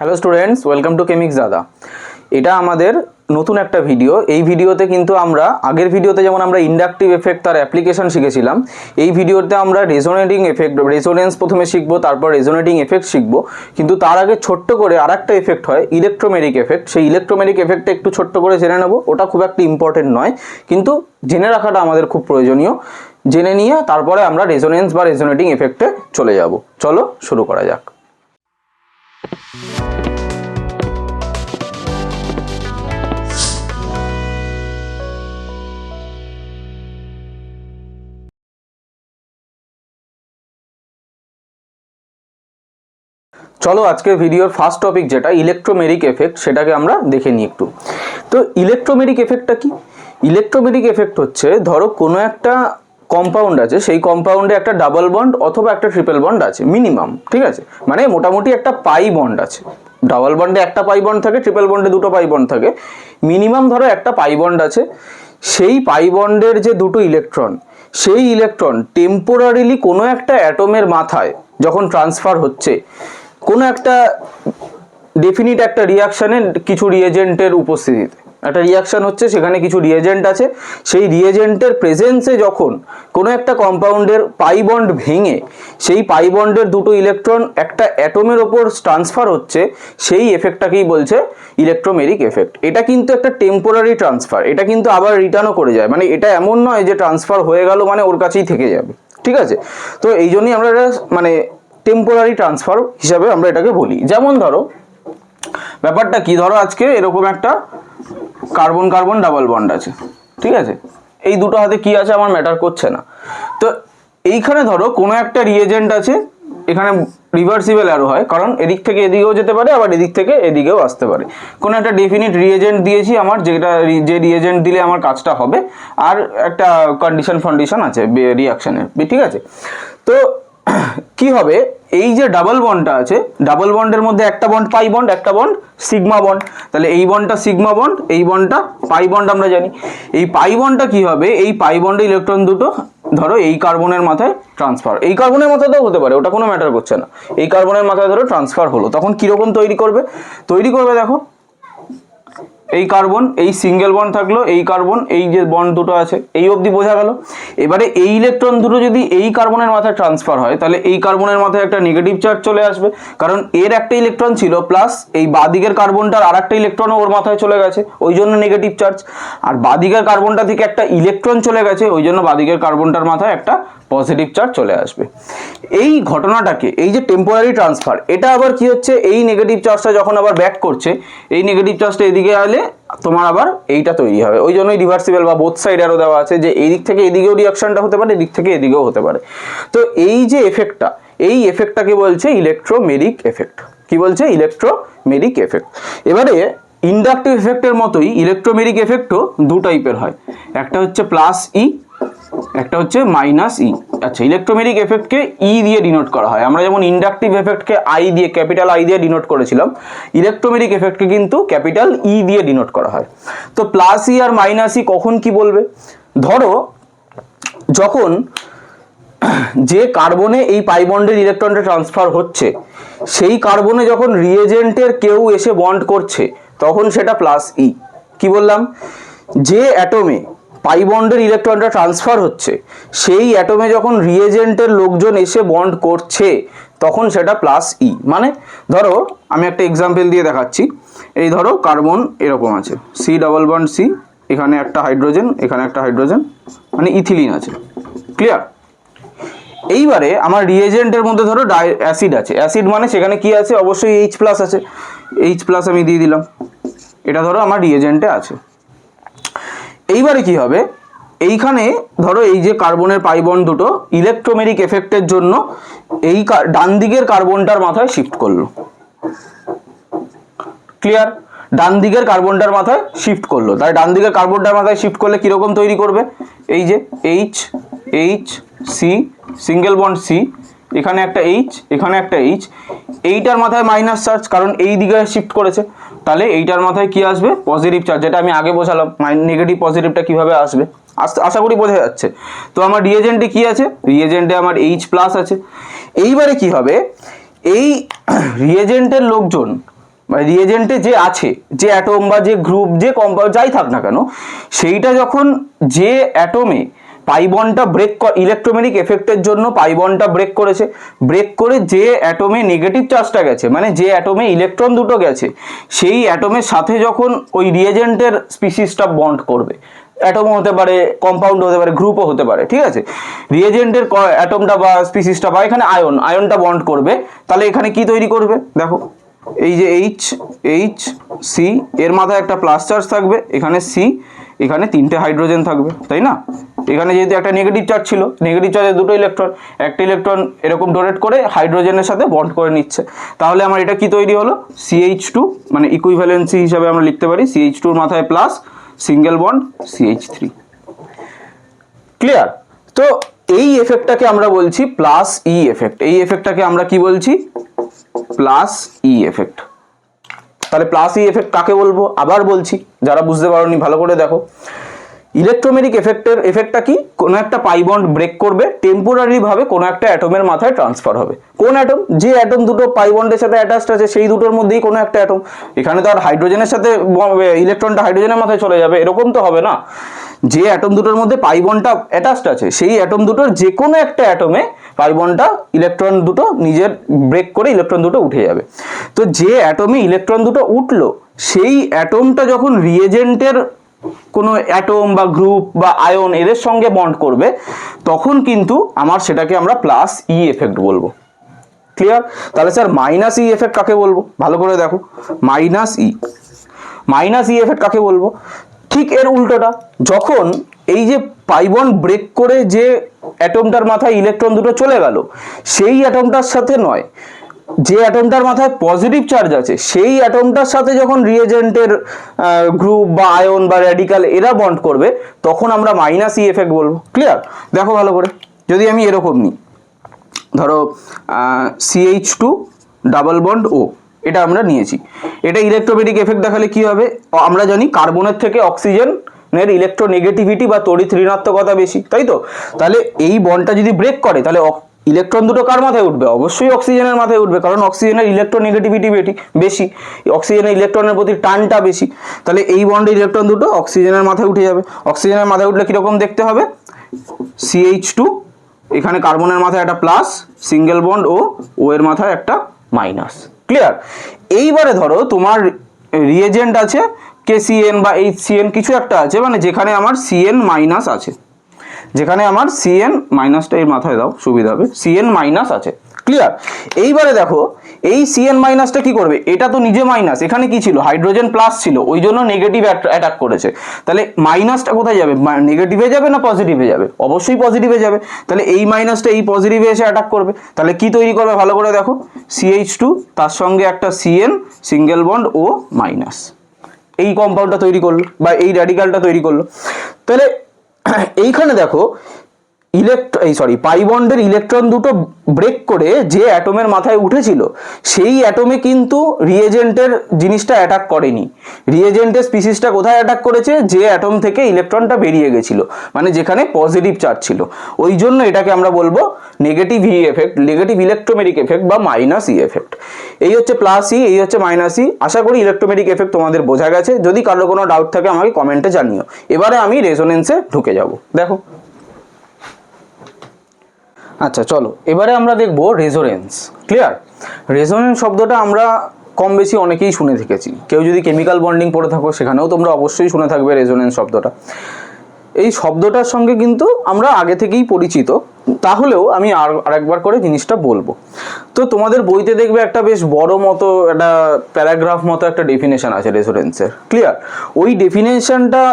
Hello students, welcome to কেমিক্স দাদা। এটা আমাদের নতুন একটা ভিডিও। এই ভিডিওতে কিন্তু আমরা আগের ভিডিওতে যেমন আমরা ইন্ডাকটিভ এফেক্ট তার অ্যাপ্লিকেশন শিখেছিলাম, এই ভিডিওতে আমরা রেজোনেটিং এফেক্ট, রেজোনেন্স প্রথমে শিখবো, তারপর রেজোনেটিং এফেক্ট শিখবো। কিন্তু তার আগে ছোট্ট করে আর একটা এফেক্ট হয়, ইলেকট্রোমেরিক এফেক্ট। সেই ইলেকট্রোমেরিক এফেক্টটা একটু ছোট্ট করে জেনে নেবো। ওটা খুব একটা ইম্পর্টেন্ট নয়, কিন্তু জেনে রাখাটা আমাদের খুব প্রয়োজনীয়। জেনে নিয়ে তারপরে আমরা রেজোনেন্স বা রেজোনেটিং এফেক্টে চলে যাব। চলো শুরু করা যাক। চলো আজকের ভিডিওর ফার্স্ট টপিক যেটা ইলেকট্রোমেরিক এফেক্ট, সেটাকে আমরা দেখে নিই একটু। তো ইলেকট্রোমেরিক এফেক্টটা কি? ইলেকট্রোমেরিক এফেক্ট হচ্ছে, ধরো কোনো একটা কম্পাউন্ড আছে, সেই কম্পাউন্ডে একটা ডাবল বন্ড অথবা একটা ট্রিপল বন্ড আছে মিনিমাম, ঠিক আছে? মানে মোটামুটি একটা পাই বন্ড আছে। ডাবল বন্ডে একটা পাই বন্ড থাকে, ট্রিপল বন্ডে দুটো পাই বন্ড থাকে। মিনিমাম ধরো একটা পাই বন্ড আছে। সেই পাই বন্ডের যে দুটো ইলেকট্রন, সেই ইলেকট্রন টেম্পোরারিলি কোনো একটা অ্যাটমের মাথায় যখন ট্রান্সফার হচ্ছে, কোনো একটা ডেফিনিট একটা রিয়াকশানে কিছু রিয়েজেন্টের উপস্থিতিতে একটা রিয়াকশান হচ্ছে, সেখানে কিছু রিয়েজেন্ট আছে, সেই রিয়েজেন্টের প্রেজেন্সে যখন কোনো একটা কম্পাউন্ডের পাই বন্ড ভেঙে সেই পাই বন্ডের দুটো ইলেকট্রন একটা অ্যাটমের ওপর ট্রান্সফার হচ্ছে, সেই এফেক্টটাকেই বলছে ইলেকট্রোমেরিক এফেক্ট। এটা কিন্তু একটা টেম্পোরারি ট্রান্সফার, এটা কিন্তু আবার রিটার্নও করে যায়। মানে এটা এমন নয় যে ট্রান্সফার হয়ে গেল মানে ওর কাছেই থেকে যাবে, ঠিক আছে? তো এই জন্যই আমরা এটা মানে টেম্পোরারি ট্রান্সফার হিসাবে আমরা এটাকে বলি। যেমন ধরো ব্যাপারটা কি, ধরো আজকে এরকম একটা কার্বন কার্বন ডাবল বন্ড আছে, ঠিক আছে? এই দুটো হাতে কি আছে আমার ম্যাটার করছে না। তো এইখানে ধরো কোনো একটা রিয়েজেন্ট আছে, এখানে রিভার্সিবল অ্যারো হয়, কারণ এদিক থেকে এদিকেও যেতে পারে, আবার এদিক থেকে এদিকেও আসতে পারে। কোনো একটা ডেফিনিট রিয়েজেন্ট দিয়েছি আমার, যে রিয়েজেন্ট দিলে আমার কাজটা হবে, আর একটা কন্ডিশন আছে রিয়াকশানের, ঠিক আছে? তো কি হবে, এই যে ডাবল বন্ডটা আছে, ডাবল বন্ডের মধ্যে একটা বন্ড পাই বন্ড, একটা বন্ড সিগমা বন্ড। তাহলে এই বন্ডটা সিগমা বন্ড, এই বন্ডটা পাই বন্ড। আমরা জানি এই পাই বন্ডটা কি হবে, এই পাই বন্ডে ইলেকট্রন দুটো ধরো এই কার্বনের মাথায় ট্রান্সফার, এই কার্বনের মাথাতেও হতে পারে, ওটা কোনো ম্যাটার করছে না। এই কার্বনের মাথায় ধরো ট্রান্সফার হলো, তখন কিরকম তৈরি করবে দেখো, এই কার্বন, এই সিঙ্গেল বন্ড থাকলো, এই কার্বন, এই যে বন্ড দুটো আছে, এই অবধি বোঝা গেল। এবারে এই ইলেকট্রন দুটো যদি এই কার্বনের মাথায় ট্রান্সফার হয়, তাহলে এই কার্বনের মাথায় একটা নেগেটিভ চার্জ চলে আসবে, কারণ এর একটা ইলেকট্রন ছিল, প্লাস এই বাদিকের কার্বনটার আর একটা ইলেকট্রনও ওর মাথায় চলে গেছে, ওই জন্য নেগেটিভ চার্জ। আর বাদিকের কার্বনটা থেকে একটা ইলেকট্রন চলে গেছে, ওই জন্য বাদিকের কার্বনটার মাথায় একটা পজিটিভ চার্জ চলে আসবে। এই ঘটনাটাকে, এই যে টেম্পোরারি ট্রান্সফার, এটা আবার কি হচ্ছে, এই নেগেটিভ চার্জটা যখন আবার ব্যাক করছে, এই নেগেটিভ চার্জটা এদিকে আলে তোমার আবার এইটা তৈরি হবে। ওই জন্যই রিভার্সিবল বা বোথ সাইড আরও দেওয়া আছে, যে এই দিক থেকে এদিকেও রিয়াকশনটা হতে পারে, এদিক থেকে এদিকেও হতে পারে। তো এই যে এফেক্টটা, এই এফেক্টটাকে বলছে ইলেকট্রোমেরিক এফেক্ট। কি বলছে? ইলেকট্রোমেরিক এফেক্ট। এবারে ইন্ডাকটিভ এফেক্টের মতোই ইলেকট্রোমেরিক এফেক্টও দু টাইপের হয়, একটা হচ্ছে প্লাস ই, একটা হচ্ছে মাইনাস ই। আচ্ছা, ইলেকট্রোমেরিক এফেক্টকে ই দিয়ে ডিনোট করা হয়। আমরা যেমন ইন্ডাকটিভ এফেক্টকে আই দিয়ে, ক্যাপিটাল আই দিয়ে ডিনোট করেছিলাম, ইলেকট্রোমেরিক এফেক্টকে কিন্তু ক্যাপিটাল ই দিয়ে ডিনোট করা হয়। তো প্লাস ই আর মাইনাস ই কখন কি বলবে, ধরো যখন যে কার্বনে এই পাই বন্ডের ইলেকট্রনটা ট্রান্সফার হচ্ছে, সেই কার্বনে যখন রিয়েজেন্টের কেউ এসে বন্ড করছে, তখন সেটা প্লাস ই। কি বললাম? যে অ্যাটমে পাই বন্ডের ইলেকট্রনটা ট্রান্সফার হচ্ছে, সেই অ্যাটমে যখন রিয়েজেন্টের লোকজন এসে বন্ড করছে, তখন সেটা প্লাস ই। মানে ধরো আমি একটা এক্সাম্পল দিয়ে দেখাচ্ছি। এই ধরো কার্বন এরকম আছে, সি ডাবল বন্ড সি, এখানে একটা হাইড্রোজেন, এখানে একটা হাইড্রোজেন, মানে ইথিলিন আছে। ক্লিয়ার? এইবারে আমার রিয়েজেন্টের মধ্যে ধরো অ্যাসিড আছে। অ্যাসিড মানে সেখানে কি আছে, অবশ্যই এইচ প্লাস আছে, এইচ প্লাস আমি দিয়ে দিলাম। এটা ধরো আমার রিয়েজেন্টে আছে। এইবারে কি হবে, এইখানে ধরো এই যে কার্বনের পাই বন্ড দুটো ইলেকট্রোমেরিক এফেক্টের জন্য এই ডান দিকের কার্বনটার মাথায় শিফট করলো। ক্লিয়ার? ডান দিকের কার্বনটার মাথায় শিফট করলো। তাই ডান দিকের কার্বনটার মাথায় শিফট করলে কিরকম তৈরি করবে, এই যে H H C, single bond C, এখানে একটা এইচ, এখানে একটা এইচ, এইটার মাথায় মাইনাস চার্জ, কারণ এই দিকে শিফট করেছে। তাহলে এইটার মাথায় কি আসবে, পজিটিভ চার্জ, যেটা আমি আগে বোঝালাম নেগেটিভ পজিটিভটা কিভাবে আসবে, আশা করি বোঝা যাচ্ছে। তো আমার রিয়েজেন্টে কি আছে, রিয়েজেন্টে আমার এইচ প্লাস আছে। এইবারে কি হবে, এই রিয়েজেন্টের লোকজন রিয়েজেন্টে যে আছে, যে অ্যাটম বা যে গ্রুপ যে কম্পাউন্ড যাই থাক না কেন, সেইটা যখন যে অ্যাটমে পাই বন্ডটা ব্রেক, ইলেকট্রোম্যাগনেটিক এফেক্টের জন্য পাই বন্ডটা ব্রেক করেছে, ব্রেক করে যে অ্যাটমে নেগেটিভ চার্জটা গেছে, মানে যে অ্যাটমে ইলেকট্রন দুটো গেছে, সেই অ্যাটমের সাথে যখন ওই রিয়েজেন্টের স্পিসিসটা বন্ড করবে, অ্যাটমও হতে পারে, কম্পাউন্ড হতে পারে, গ্রুপও হতে পারে, ঠিক আছে, রিয়েজেন্টের অ্যাটমটা বা স্পিসিসটা বা এখানে আয়নটা বন্ড করবে, তাহলে এখানে কি তৈরি করবে দেখো, এই যে এইচ সি, এর মাথায় একটা প্লাস চার্জ থাকবে, এখানে সি, এখানে 3টে হাইড্রোজেন থাকবে, তাই না? এখানে যেহেতু একটা নেগেটিভ চার্জ ছিল, নেগেটিভ চার্জের দুটো ইলেকট্রন, একটা ইলেকট্রন এরকম ডোনেট করে হাইড্রোজেনের সাথে বন্ড করে নিচ্ছে, তাহলে আমার এটা কি তৈরি হলো, CH2, মানে ইকুইভ্যালেন্সি হিসাবে আমরা লিখতে পারি CH2 এর মাথায় plus, single bond CH3। Clear? তো এই এফেক্টটাকে আমরা বলছি প্লাস ই এফেক্ট, এই এফেক্টটাকে আমরা কি বলছি, প্লাস ই এফেক্ট। তাহলে প্লাস ই এফেক্ট কাকে বলবো, আবার বলছি, যারা বুঝতে পারোনি ভালো করে দেখো। ইলেকট্রোম্যাগনেটিক এফেক্টটা কি, কোনো একটা পাই বন্ড ব্রেক করবে, টেম্পোরারি ভাবে কোনো একটা অ্যাটমের মাথায় ট্রান্সফার হবে। কোন অ্যাটম, যে অ্যাটম দুটো পাই বন্ডের সাথে অ্যাটাচড আছে সেই দুটোর মধ্যেই কোনো একটা অ্যাটম, এখানে তো আর হাইড্রোজেনের সাথে ইলেকট্রনটা হাইড্রোজেনের মাথায় চলে যাবে এরকম তো হবে না, যে অ্যাটম দুটোর মধ্যে পাই বন্ডটা অ্যাটাচড আছে সেই অ্যাটম দুটোর যে কোনো একটা অ্যাটমে পাই বন্ডটা ইলেকট্রন দুটো নিজের ব্রেক করে ইলেকট্রন দুটো উঠে যাবে। তো যে অ্যাটমে ইলেকট্রন দুটো উঠলো, সেই অ্যাটমটা যখন রিয়েজেন্টের কোনো অ্যাটম বা গ্রুপ বা আয়ন এদের সঙ্গে বন্ড করবে, তখন কিন্তু সেটাকে আমরা প্লাস ই এফেক্ট বলবো। ক্লিয়ার? তাহলে স্যার মাইনাস ই এফেক্ট কাকে বলবো, ভালো করে দেখো, মাইনাস ই এফেক্ট কাকে বলবো, ঠিক এর উল্টোটা, যখন এই যে পাই বন্ড ব্রেক করে যে অ্যাটমটার মাথায় ইলেকট্রন দুটো চলে গেল, সেই অ্যাটমটার সাথে নয়, যে অ্যাটমটার মাথায় পজিটিভ চার্জ আছে সেই অ্যাটমটার সাথে যখন রিয়েজেন্টের গ্রুপ বা আয়ন বা র্যাডিক্যাল এরা বন্ড করবে, তখন আমরা মাইনাস ই এফেক্ট বলবো। ক্লিয়ার? দেখো ভালো করে, যদি আমি এরকম নিই, ধরো CH2 ডাবল বন্ড ও, এটা আমরা নিয়েছি, এটা ইলেকট্রোম্যাগনেটিক এফেক্ট দেখালে কি হবে, আমরা জানি কার্বনের থেকে অক্সিজেনের ইলেকট্রোনেগেটিভিটি বা তড়িৎ ঋণাত্মকতা বেশি, তাই তো? তাহলে এই বন্ডটা যদি ব্রেক করে, তাহলে ইলেকট্রন দুটো কার মাথায় উঠবে, অবশ্যই অক্সিজেনের মাথায় উঠবে, কারণ অক্সিজেনের ইলেকট্রোনেগেটিভিটি বেশি, অক্সিজেনের ইলেকট্রনের প্রতি টানটা বেশি, তাহলে এই বন্ডের ইলেকট্রন দুটো অক্সিজেনের মাথায় উঠে যাবে। অক্সিজেনের মাথায় উঠলে কিরকম দেখতে হবে, CH2, এখানে কার্বনের মাথায় একটা প্লাস, সিঙ্গেল বন্ড ও এর মাথায় একটা মাইনাস। ক্লিয়ার? এইবারে ধরো তোমার রিয়েজেন্ট আছে KCN বা HCN কিছু একটা আছে, মানে যেখানে আমার CN মাইনাস আছে, যেখানে আমার CN মাইনাসটা এর মাথায় দাও সুবিধা হবে, CN মাইনাস আছে। ক্লিয়ার? এইবারে দেখো এই CN মাইনাসটা কি করবে, এটা তো নিজে মাইনাস, এখানে কি ছিল, হাইড্রোজেন প্লাস ছিল, ওই জন্য নেগেটিভ অ্যাটাক করেছে, তাহলে মাইনাসটা কোথায় যাবে, নেগেটিভে যাবে না পজিটিভে যাবে, অবশ্যই পজিটিভে যাবে, তাহলে এই মাইনাসটা এই পজিটিভে এসে অ্যাটাক করবে, তাহলে কি তৈরি করবে ভালো করে দেখো, CH2 তার সঙ্গে একটা CN সিঙ্গেল বন্ড ও মাইনাস, এই কম্পাউন্ডটা তৈরি করলো বা এই র্যাডিক্যালটা তৈরি করলো। তাহলে এইখানে দেখো পাই বন্ডের ইলেকট্রন দুটো ব্রেক করে যে অ্যাটমের মাথায় উঠেছিল, সেই অ্যাটমে কিন্তু রিয়েজেন্টের জিনিসটা অ্যাটাক করেনি, রিয়েজেন্টের স্পিসিসটা কোথায় অ্যাটাক করেছে, যে অ্যাটম থেকে ইলেকট্রনটা বেরিয়ে গেছিল, মানে যেখানে পজিটিভ চার্জ ছিল, ওই জন্য এটাকে আমরা বলবো নেগেটিভ ই এফেক্ট, নেগেটিভ ইলেকট্রোম্যাগনেটিক এফেক্ট বা মাইনাস ই এফেক্ট। এই হচ্ছে প্লাস ই, এই হচ্ছে মাইনাস ই। আশা করি ইলেকট্রোম্যাগনেটিক এফেক্ট তোমাদের বোঝা গেছে, যদি কারো কোনো ডাউট থাকে আমাকে কমেন্টে জানিও। এবারে আমি রেজোনেন্সে ঢুকে যাব, দেখো। আচ্ছা চলো, এবারে আমরা দেখবো রেজোনেন্স। ক্লিয়ার? রেজোনেন্স শব্দটা আমরা কম বেশি অনেকেই শুনে থেকেছি, কেউ যদি কেমিক্যাল বন্ডিং পড়ে থাকো সেখানেও তোমরা অবশ্যই শুনে থাকবে রেজোনেন্স শব্দটা। এই শব্দটার সঙ্গে কিন্তু আমরা আগে থেকেই পরিচিত, তাহলেও আমি আরেকবার করে জিনিসটা বলবো। তো তোমাদের বইতে দেখবে একটা বেশ বড় মতো একটা প্যারাগ্রাফ মতো একটা ডেফিনেশন আছে রেজোনেন্সের। ক্লিয়ার? ওই ডেফিনেশনটা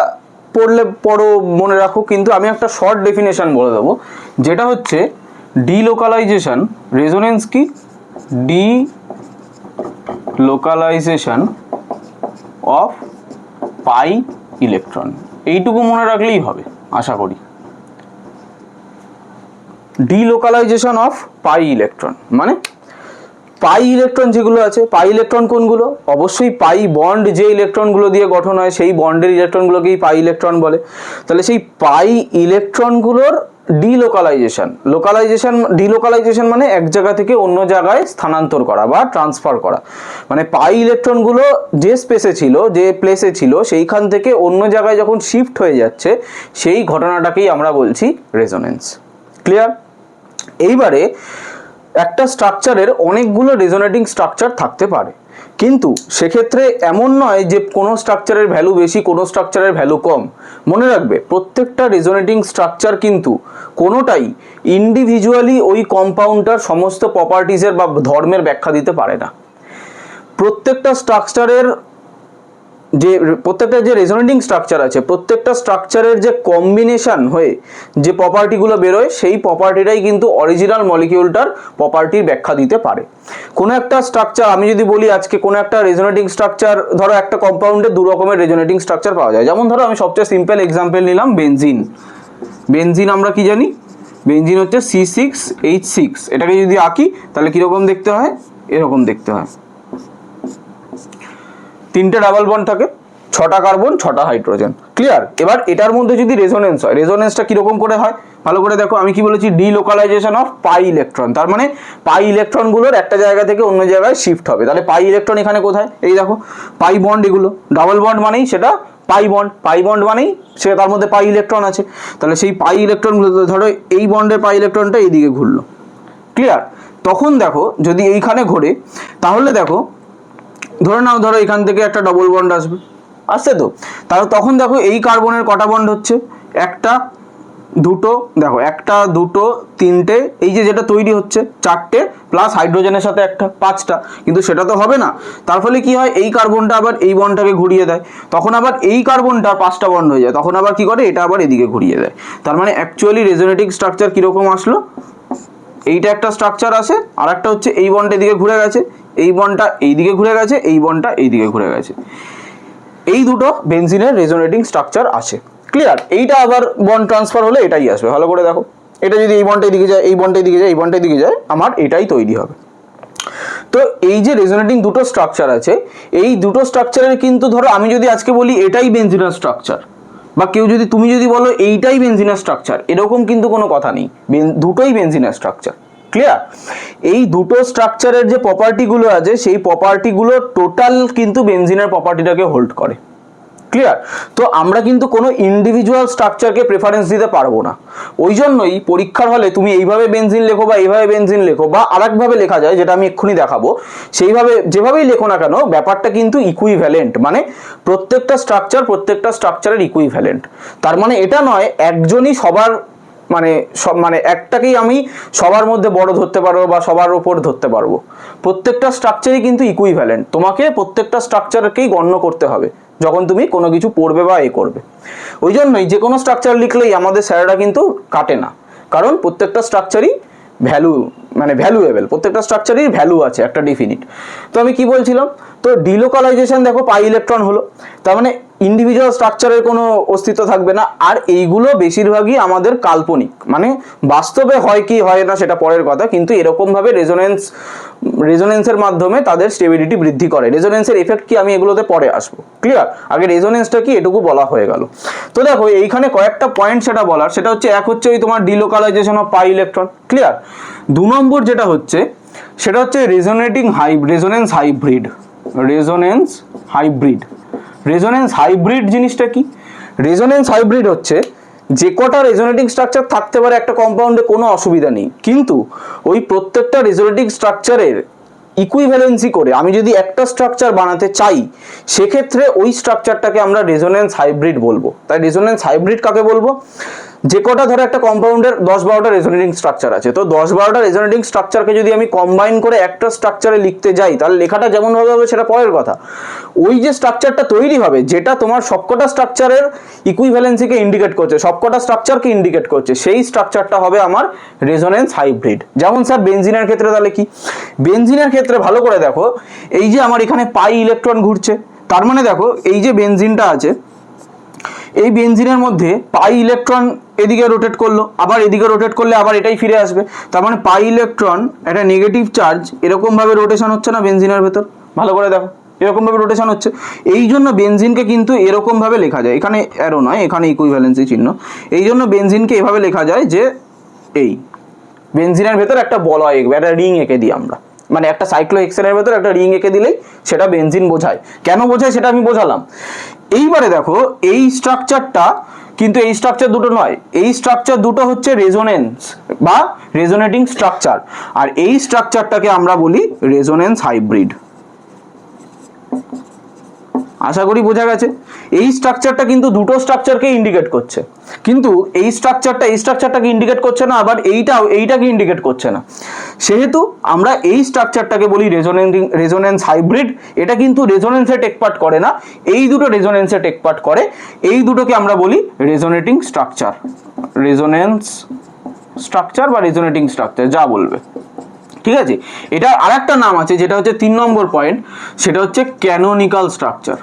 পড়ো মনে রাখো, কিন্তু আমি একটা শর্ট ডেফিনেশন বলে দেবো, যেটা হচ্ছে ডিলোকালাইজেশন। রেজোনেন্স কি? ডিলোকালাইজেশন অফ পাই ইলেকট্রন, এইটুকু মনে রাখলেই হবে আশা করি। ডিলোকালাইজেশন অফ পাই ইলেকট্রন মানে পাই ইলেকট্রন যেগুলো আছে, পাই ইলেকট্রন কোনগুলো, অবশ্যই পাই বন্ড যে ইলেকট্রনগুলো দিয়ে গঠন হয় সেই বন্ডের ইলেকট্রনগুলোকেই পাই ইলেকট্রন বলে। তাহলে সেই পাই ইলেকট্রনগুলোর ডিলোকালাইজেশন মানে এক জায়গা থেকে অন্য জায়গায় স্থানান্তর করা বা ট্রান্সফার করা, মানে পাই ইলেকট্রনগুলো যে স্পেসে ছিল, যে প্লেসে ছিল, সেইখান থেকে অন্য জায়গায় যখন শিফট হয়ে যাচ্ছে সেই ঘটনাটাকেই আমরা বলছি রেজোনেন্স। ক্লিয়ার? এইবারে একটা স্ট্রাকচারের অনেকগুলো রেজোনেটিং স্ট্রাকচার থাকতে পারে, কিন্তু সেক্ষেত্রে এমন নয় যে কোনো স্ট্রাকচারের ভ্যালু বেশি, কোনো স্ট্রাকচারের ভ্যালু কম। মনে রাখবে, প্রত্যেকটা রেজোনেটিং স্ট্রাকচার কিন্তু কোনোটাই ইন্ডিভিজুয়ালি ওই কম্পাউন্ডটার সমস্ত প্রপার্টিজের বা ধর্মের ব্যাখ্যা দিতে পারে না। প্রত্যেকটা যে রেজোনেটিং স্ট্রাকচার আছে, প্রত্যেকটা স্ট্রাকচারের যে কম্বিনেশন হয়ে যে প্রপার্টিগুলো বেরোয়, সেই প্রপার্টিটাই কিন্তু অরিজিনাল মলিকিউলটার প্রপার্টির ব্যাখ্যা দিতে পারে। কোনো একটা স্ট্রাকচার, আমি যদি বলি আজকে কোনো একটা রেজোনেটিং স্ট্রাকচার, ধরো একটা কম্পাউন্ডে দু রকমের রেজোনেটিং স্ট্রাকচার পাওয়া যায়। যেমন ধরো আমি সবচেয়ে সিম্পল এক্সাম্পল নিলাম বেনজিন। আমরা কি জানি? বেনজিন হচ্ছে C6H6। এটাকে যদি আঁকি তাহলে কিরকম দেখতে হয়? এরকম দেখতে হয়। 3টে ডাবল বন্ড থাকে, 6টা কার্বন, 6টা হাইড্রোজেন। ক্লিয়ার? এবার এটার মধ্যে যদি রেজোনেন্স হয়, রেজোনেন্সটা কিরকম করে হয় ভালো করে দেখো। আমি কি বলেছি? Delocalization of pi electron. তার মানে পাই ইলেকট্রনগুলোর একটা জায়গা থেকে অন্য জায়গায় শিফট হবে। তাহলে পাই ইলেকট্রন এখানে কোথায়? এই দেখো পাই বন্ড, এগুলো ডাবল বন্ড মানেই সেটা পাই বন্ড মানেই সে তার মধ্যে পাই ইলেকট্রন আছে। তাহলে সেই পাই ইলেকট্রনগুলো, ধরো এই বন্ডের পাই ইলেকট্রনটা এইদিকে ঘুরলো। ক্লিয়ার? তখন দেখো যদি এইখানে ঘোরে, তাহলে দেখো ধরো এখান থেকে একটা ডবল বন্ড আসছে তো, তাহলে তখন দেখো এই কার্বনের কটা বন্ড হচ্ছে? একটা, দুটো, দেখো একটা, দুটো, তিনটে, এই যেটা তৈরি হচ্ছে 4টে, প্লাস হাইড্রোজেনের সাথে একটা, 5টা। কিন্তু সেটা তো হবে না। তার ফলে কি হয়? এই কার্বনটা আবার এই বন্ডটাকে ঘুরিয়ে দেয়, তখন আবার এই কার্বনটা 5টা বন্ড হয়ে যায়, তখন আবার কি করে? এটা আবার এদিকে ঘুরিয়ে দেয়। তার মানে অ্যাকচুয়ালি রেজোনেটিং স্ট্রাকচার কিরকম আসলো? এইটা একটা স্ট্রাকচার আসে, আর একটা হচ্ছে এই বন্ড এদিকে ঘুরে গেছে, এই বন্ডটা এইদিকে ঘুরে গেছে, এই বন্ডটা এইদিকে ঘুরে গেছে। এই দুটো বেনজিনের রেজোনেটিং স্ট্রাকচার আসে। ক্লিয়ার? এইটা আবার বন্ড ট্রান্সফার হলে এটাই আসবে। ভালো করে দেখো, এটা যদি এই বন্ডের দিকে যায়, এই বন্ডের দিকে যায়, এই বন্ডের দিকে যায়, আমার এটাই তৈরি হবে। তো এই যে রেজোনেটিং দুটো স্ট্রাকচার আছে, এই দুটো স্ট্রাকচারের কিন্তু ধরো আমি যদি আজকে বলি এটাই বেনজিনের স্ট্রাকচার, বা তুমি যদি বলো এইটাই বেনজিনের স্ট্রাকচার, এরকম কিন্তু কোনো কথা নেই। দুটোই বেনজিনের স্ট্রাকচার। ক্লিয়ার? এই দুটো স্ট্রাকচারের যে প্রপার্টিগুলো আছে, সেই প্রপার্টিগুলো টোটাল কিন্তু বেনজিনের প্রপার্টিটাকে হোল্ড করে। ক্লিয়ার? তো আমরা কিন্তু কোনো ইন্ডিভিজুয়াল স্ট্রাকচারকে প্রেফারেন্স দিতে পারবো না। ওই জন্যই পরীক্ষার হলে তুমি এইভাবে বেনজিন লেখো বা এইভাবে বেনজিন লেখো, বা আরেকভাবে লেখা যায় যেটা আমি এক্ষুনি দেখাবো, সেইভাবে যেভাবেই লেখো না কেন, ব্যাপারটা কিন্তু ইকুইভ্যালেন্ট। মানে প্রত্যেকটা স্ট্রাকচারের ইকুইভ্যালেন্ট। তার মানে এটা নয় একজনই সবার মানে একটাকেই আমি সবার মধ্যে বড় ধরতে পারবো বা সবার উপর ধরতে পারবো। প্রত্যেকটা স্ট্রাকচারই কিন্তু ইকুইভ্যালেন্ট। তোমাকে প্রত্যেকটা স্ট্রাকচারকেই গণ্য করতে হবে যখন তুমি কোনো কিছু পড়বে বা করবে। ওই জন্যই যে কোনো স্ট্রাকচার লিখলেই আমাদের স্যারেরা কিন্তু কাটে না, কারণ প্রত্যেকটা স্ট্রাকচারই ভ্যালুয়েবল, প্রত্যেকটা স্ট্রাকচারই ভ্যালু আছে একটা ডিফিনিট। তো আমি কি বলছিলাম? তো ডিলোকালাইজেশন দেখো পাই ইলেকট্রন হলো, তার মানে ইন্ডিভিজুয়াল স্ট্রাকচারের কোনো অস্তিত্ব থাকবে না। আর এইগুলো বেশিরভাগই আমাদের কাল্পনিক, মানে বাস্তবে হয় কি হয় না সেটা পরের কথা, কিন্তু এরকমভাবে রেজোনেন্সের মাধ্যমে তাদের স্টেবিলিটি বৃদ্ধি করে। রেজোনেন্সের এফেক্ট কি আমি এগুলোতে পরে আসবো। ক্লিয়ার? আগে রেজোনেন্সটা কি এটুকু বলা হয়ে গেল। তো দেখো এইখানে কয়েকটা পয়েন্ট সেটা বলার, সেটা হচ্ছে এক হচ্ছে ওই তোমার delocalization of pi electron. Clear? 2 number যেটা হচ্ছে সেটা হচ্ছে রেজোনেন্স হাইব্রিড জিনিসটা কি? রেজোনেন্স হাইব্রিড হচ্ছে যে কটা রেজোনেটিং স্ট্রাকচার থাকতে পারে একটা কম্পাউন্ডে কোনো অসুবিধা নেই, কিন্তু ওই প্রত্যেকটা রেজোনেটিং স্ট্রাকচারের ইকুইভ্যালেন্সি করে আমি যদি একটা স্ট্রাকচার বানাতে চাই, সেক্ষেত্রে ওই স্ট্রাকচারটাকে আমরা রেজোনেন্স হাইব্রিড বলবো। তাই রেজোনেন্স হাইব্রিড কাকে বলবো? যে কটা ধরো একটা কম্পাউন্ডের 10-12টা রেজোনেটিং স্ট্রাকচার আছে, তো 10-12টা রেজোনেটিং স্ট্রাকচারকে যদি আমি কম্বাইন করে একটা স্ট্রাকচারে লিখতে যাই, তাহলে লেখাটা যেমন ভাবে হবে সেটা পরের কথা। ওই যে স্ট্রাকচারটা তৈরি হবে, যেটা তোমার সবকটা স্ট্রাকচারের ইকুইভ্যালেন্সিকে ইন্ডিকেট করছে, সবকটা স্ট্রাকচারকে ইন্ডিকেট করছে, সেই স্ট্রাকচারটা হবে আমার রেজোনেন্স হাইব্রিড। যেমন স্যার বেনজিনের ক্ষেত্রে তাহলে কি? বেনজিনের ক্ষেত্রে ভালো করে দেখো, এই যে আমার এখানে পাই ইলেকট্রন ঘুরছে, তার মানে দেখো এই যে বেনজিনটা আছে, এই বেনজিনের মধ্যে পাই ইলেকট্রন এদিকে রোটেট করলো, আবার এদিকে রোটেট করলে আবার এটাই ফিরে আসবে। তার মানে পাই ইলেকট্রন একটা নেগেটিভ চার্জ এরকম ভাবে রোটেশন হচ্ছে না বেনজিনের ভেতর? ভালো করে দেখো, এরকম ভাবে রোটেশন হচ্ছে। এই জন্য বেনজিনকে কিন্তু এরকম ভাবে লেখা যায়, এখানে অ্যারো নয়, এখানে ইকুইভ্যালেন্সি চিহ্ন। এই জন্য বেনজিনকে এভাবে লেখা যায় যে এই বেনজিনের ভেতর একটা বলয় এঁকে, একটা রিং এঁকে দিই আমরা, মানে একটা সাইক্লোহেক্সেনের ভেতর একটা রিং এঁকে দিলেই সেটা বেনজিন বোঝায়। কেন বোঝায় সেটা আমি বোঝালাম। এইবারে দেখো এই স্ট্রাকচারটা কিন্তু এই স্ট্রাকচার দুটো নয়, এই স্ট্রাকচার দুটো হচ্ছে রেজোনেন্স বা রেজোনেটিং স্ট্রাকচার, আর এই স্ট্রাকচারটাকে আমরা বলি রেজোনেন্স হাইব্রিড। আশা করি বোঝা গেছে। এই স্ট্রাকচারটা কিন্তু দুটো স্ট্রাকচারকে ইন্ডিকেট করছে, কিন্তু এই স্ট্রাকচারটাকে ইন্ডিকেট করছে না, আবার এইটাকে ইন্ডিকেট করছে না। সেহেতু আমরা এই স্ট্রাকচারটাকে বলি রেজোনেন্স হাইব্রিড। এটা কিন্তু রেজোনেন্সে টেক পার্ট করে না, এই দুটো রেজোনেন্সে টেক পার্ট করে। এই দুটোকে আমরা বলি রেজোনেটিং স্ট্রাকচার, রেজোনেন্স স্ট্রাকচার বা রেজোনেটিং স্ট্রাকচার, যা বলবে। ঠিক আছে, এটা আর একটা নাম আছে যেটা হচ্ছে 3 নম্বর পয়েন্ট, সেটা হচ্ছে canonical structure.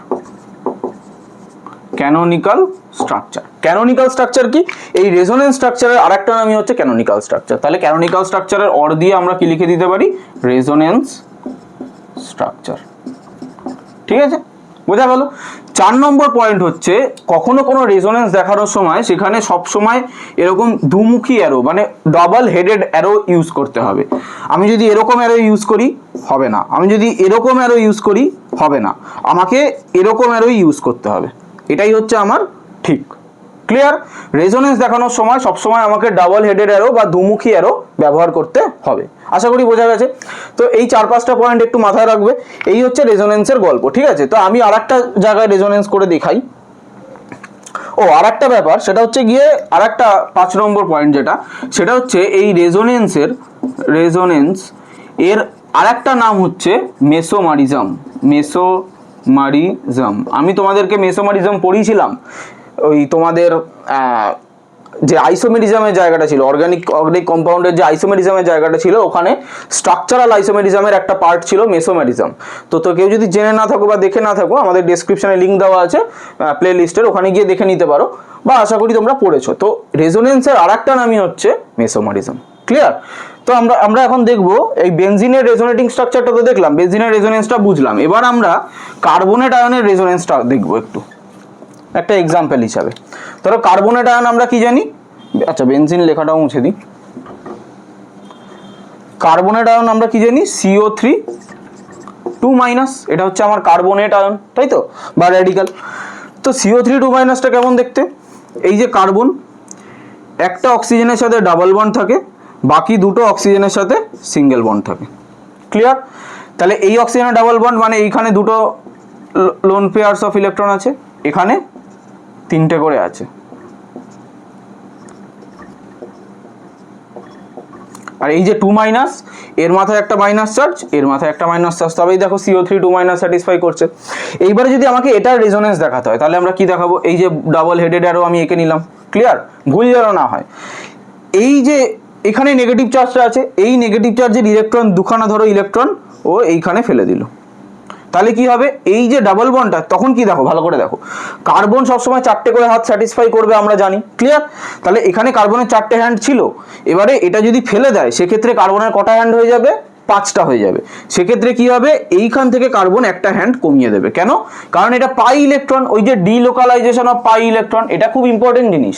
Canonical structure, canonical structure কি? এই রেজোনেন্স স্ট্রাকচারের আরেকটা নামই হচ্ছে ক্যানোনিক্যাল স্ট্রাকচার। তাহলে ক্যানোনিক্যাল স্ট্রাকচারের অর দিয়ে আমরা কি লিখে দিতে পারি? Resonance structure. ঠিক আছে, বোঝা গেল। 4 নম্বর পয়েন্ট হচ্ছে কখনো কোনো রেজোনেন্স দেখানোর সময় সেখানে সব সময় এরকম দুমুখী অ্যারো মানে ডাবল হেডেড অ্যারো ইউজ করতে হবে। আমি যদি এরকম অ্যারো ইউজ করি হবে না, আমি যদি এরকম অ্যারো ইউজ করি হবে না, আমাকে এরকম অ্যারো ইউজ করতে হবে। এটাই হচ্ছে আমার ঠিক। ক্লিয়ার? রেজোনেন্স দেখানোর সময় সবসময় আমাকে ডাবল হেডেড অ্যারো বা দুমুখী অ্যারো ব্যবহার করতে হবে। আশা করি বোঝা গেছে। তো এই 4-5টা পয়েন্ট একটু মাথায় রাখবে। এই হচ্ছে রেজোনেন্সের গল্প। ঠিক আছে, তো আমি আরেকটা জায়গায় রেজোনেন্স করে দেখাই। আরেকটা ব্যাপার, সেটা হচ্ছে গিয়ে আরেকটা 5 নম্বর পয়েন্ট যেটা, সেটা হচ্ছে এই রেজোনেন্স এর আরেকটা নাম হচ্ছে মেসোমারিজম। মেসোমারিজম, আমি তোমাদেরকে মেসোমারিজম পড়িয়েছিলাম ওই তোমাদের যে আইসোমেরিজমের জায়গাটা ছিল, অর্গানিক কম্পাউন্ডের যে আইসোমেরিজমের জায়গাটা ছিল, ওখানে স্ট্রাকচারাল আইসোমেরিজমের একটা পার্ট ছিল মেসোমেরিজম। তো কেউ যদি জেনে না থাকো বা দেখে না থাকো, আমাদের ডেসক্রিপশনে লিঙ্ক দেওয়া আছে প্লে লিস্টের, ওখানে গিয়ে দেখে নিতে পারো, বা আশা করি তোমরা পড়েছো। তো রেজোনেন্সের আরেকটা নামই হচ্ছে মেসোমেরিজম। ক্লিয়ার? তো আমরা এখন দেখবো এই বেনজিনের রেজোনেটিং স্ট্রাকচারটা তো দেখলাম, বেনজিনের রেজোনেন্সটা বুঝলাম, এবার আমরা কার্বনেট আয়নের রেজোনেন্সটা দেখবো একটু একটা এক্সাম্পল হিসাবে। ধরো কার্বনেট আয়ন আমরা কি জানি, আচ্ছা বেনজিন লেখাটাও মুছে দিই। কার্বনেট আয়ন আমরা কি জানি? CO3 2-, এটা হচ্ছে আমার কার্বনেট আয়ন, তাই তো, বা র্যাডিক্যাল। তো CO3 2- কেমন দেখতে? এই যে কার্বন, একটা অক্সিজেনের সাথে ডাবল বন্ড থাকে, বাকি দুটো অক্সিজেনের সাথে সিঙ্গেল বন্ড থাকে। ক্লিয়ার? তাহলে এই অক্সিজেনের ডাবল বন্ড মানে এইখানে দুটো লোন পেয়ারস অফ ইলেকট্রন আছে, এখানে 3টে করে আছে। আর এই যে 2- এর মাথায় একটা মাইনাস চার্জ, এর মাথায় একটা মাইনাস চার্জ, তবেই দেখো CO3 2- স্যাটিসফাই করছে। এইবারে যদি আমাকে এটার রেজোনেন্স দেখাতে হয়, তাহলে আমরা কি দেখাবো? এই যে ডাবল হেডেড অ্যারো আমি এঁকে নিলাম। ক্লিয়ার? ভুল যেন না হয়। এই যে এখানে নেগেটিভ চার্জটা আছে, এই নেগেটিভ চার্জের ইলেকট্রন দুখানা ধরো ইলেকট্রন ও এইখানে ফেলে দিল, তাহলে কি হবে? এই যে ডাবল বন্ডটা, তখন কি দেখো, ভালো করে দেখো, কার্বন সবসময় 4টে করে হাত স্যাটিসফাই করবে আমরা জানি। ক্লিয়ার? তাহলে এখানে কার্বনের 4টে হ্যান্ড ছিল, এবারে এটা যদি ফেলে দেয় সেক্ষেত্রে কার্বনের কটা হ্যান্ড হয়ে যাবে? 5টা হয়ে যাবে। সেক্ষেত্রে কি হবে? এইখান থেকে কার্বন একটা হ্যান্ড কমিয়ে দেবে। কেন? কারণ এটা পাই ইলেকট্রন, ওই যে ডিলোকালাইজেশন অফ পাই ইলেকট্রন, এটা খুব ইম্পর্টেন্ট জিনিস,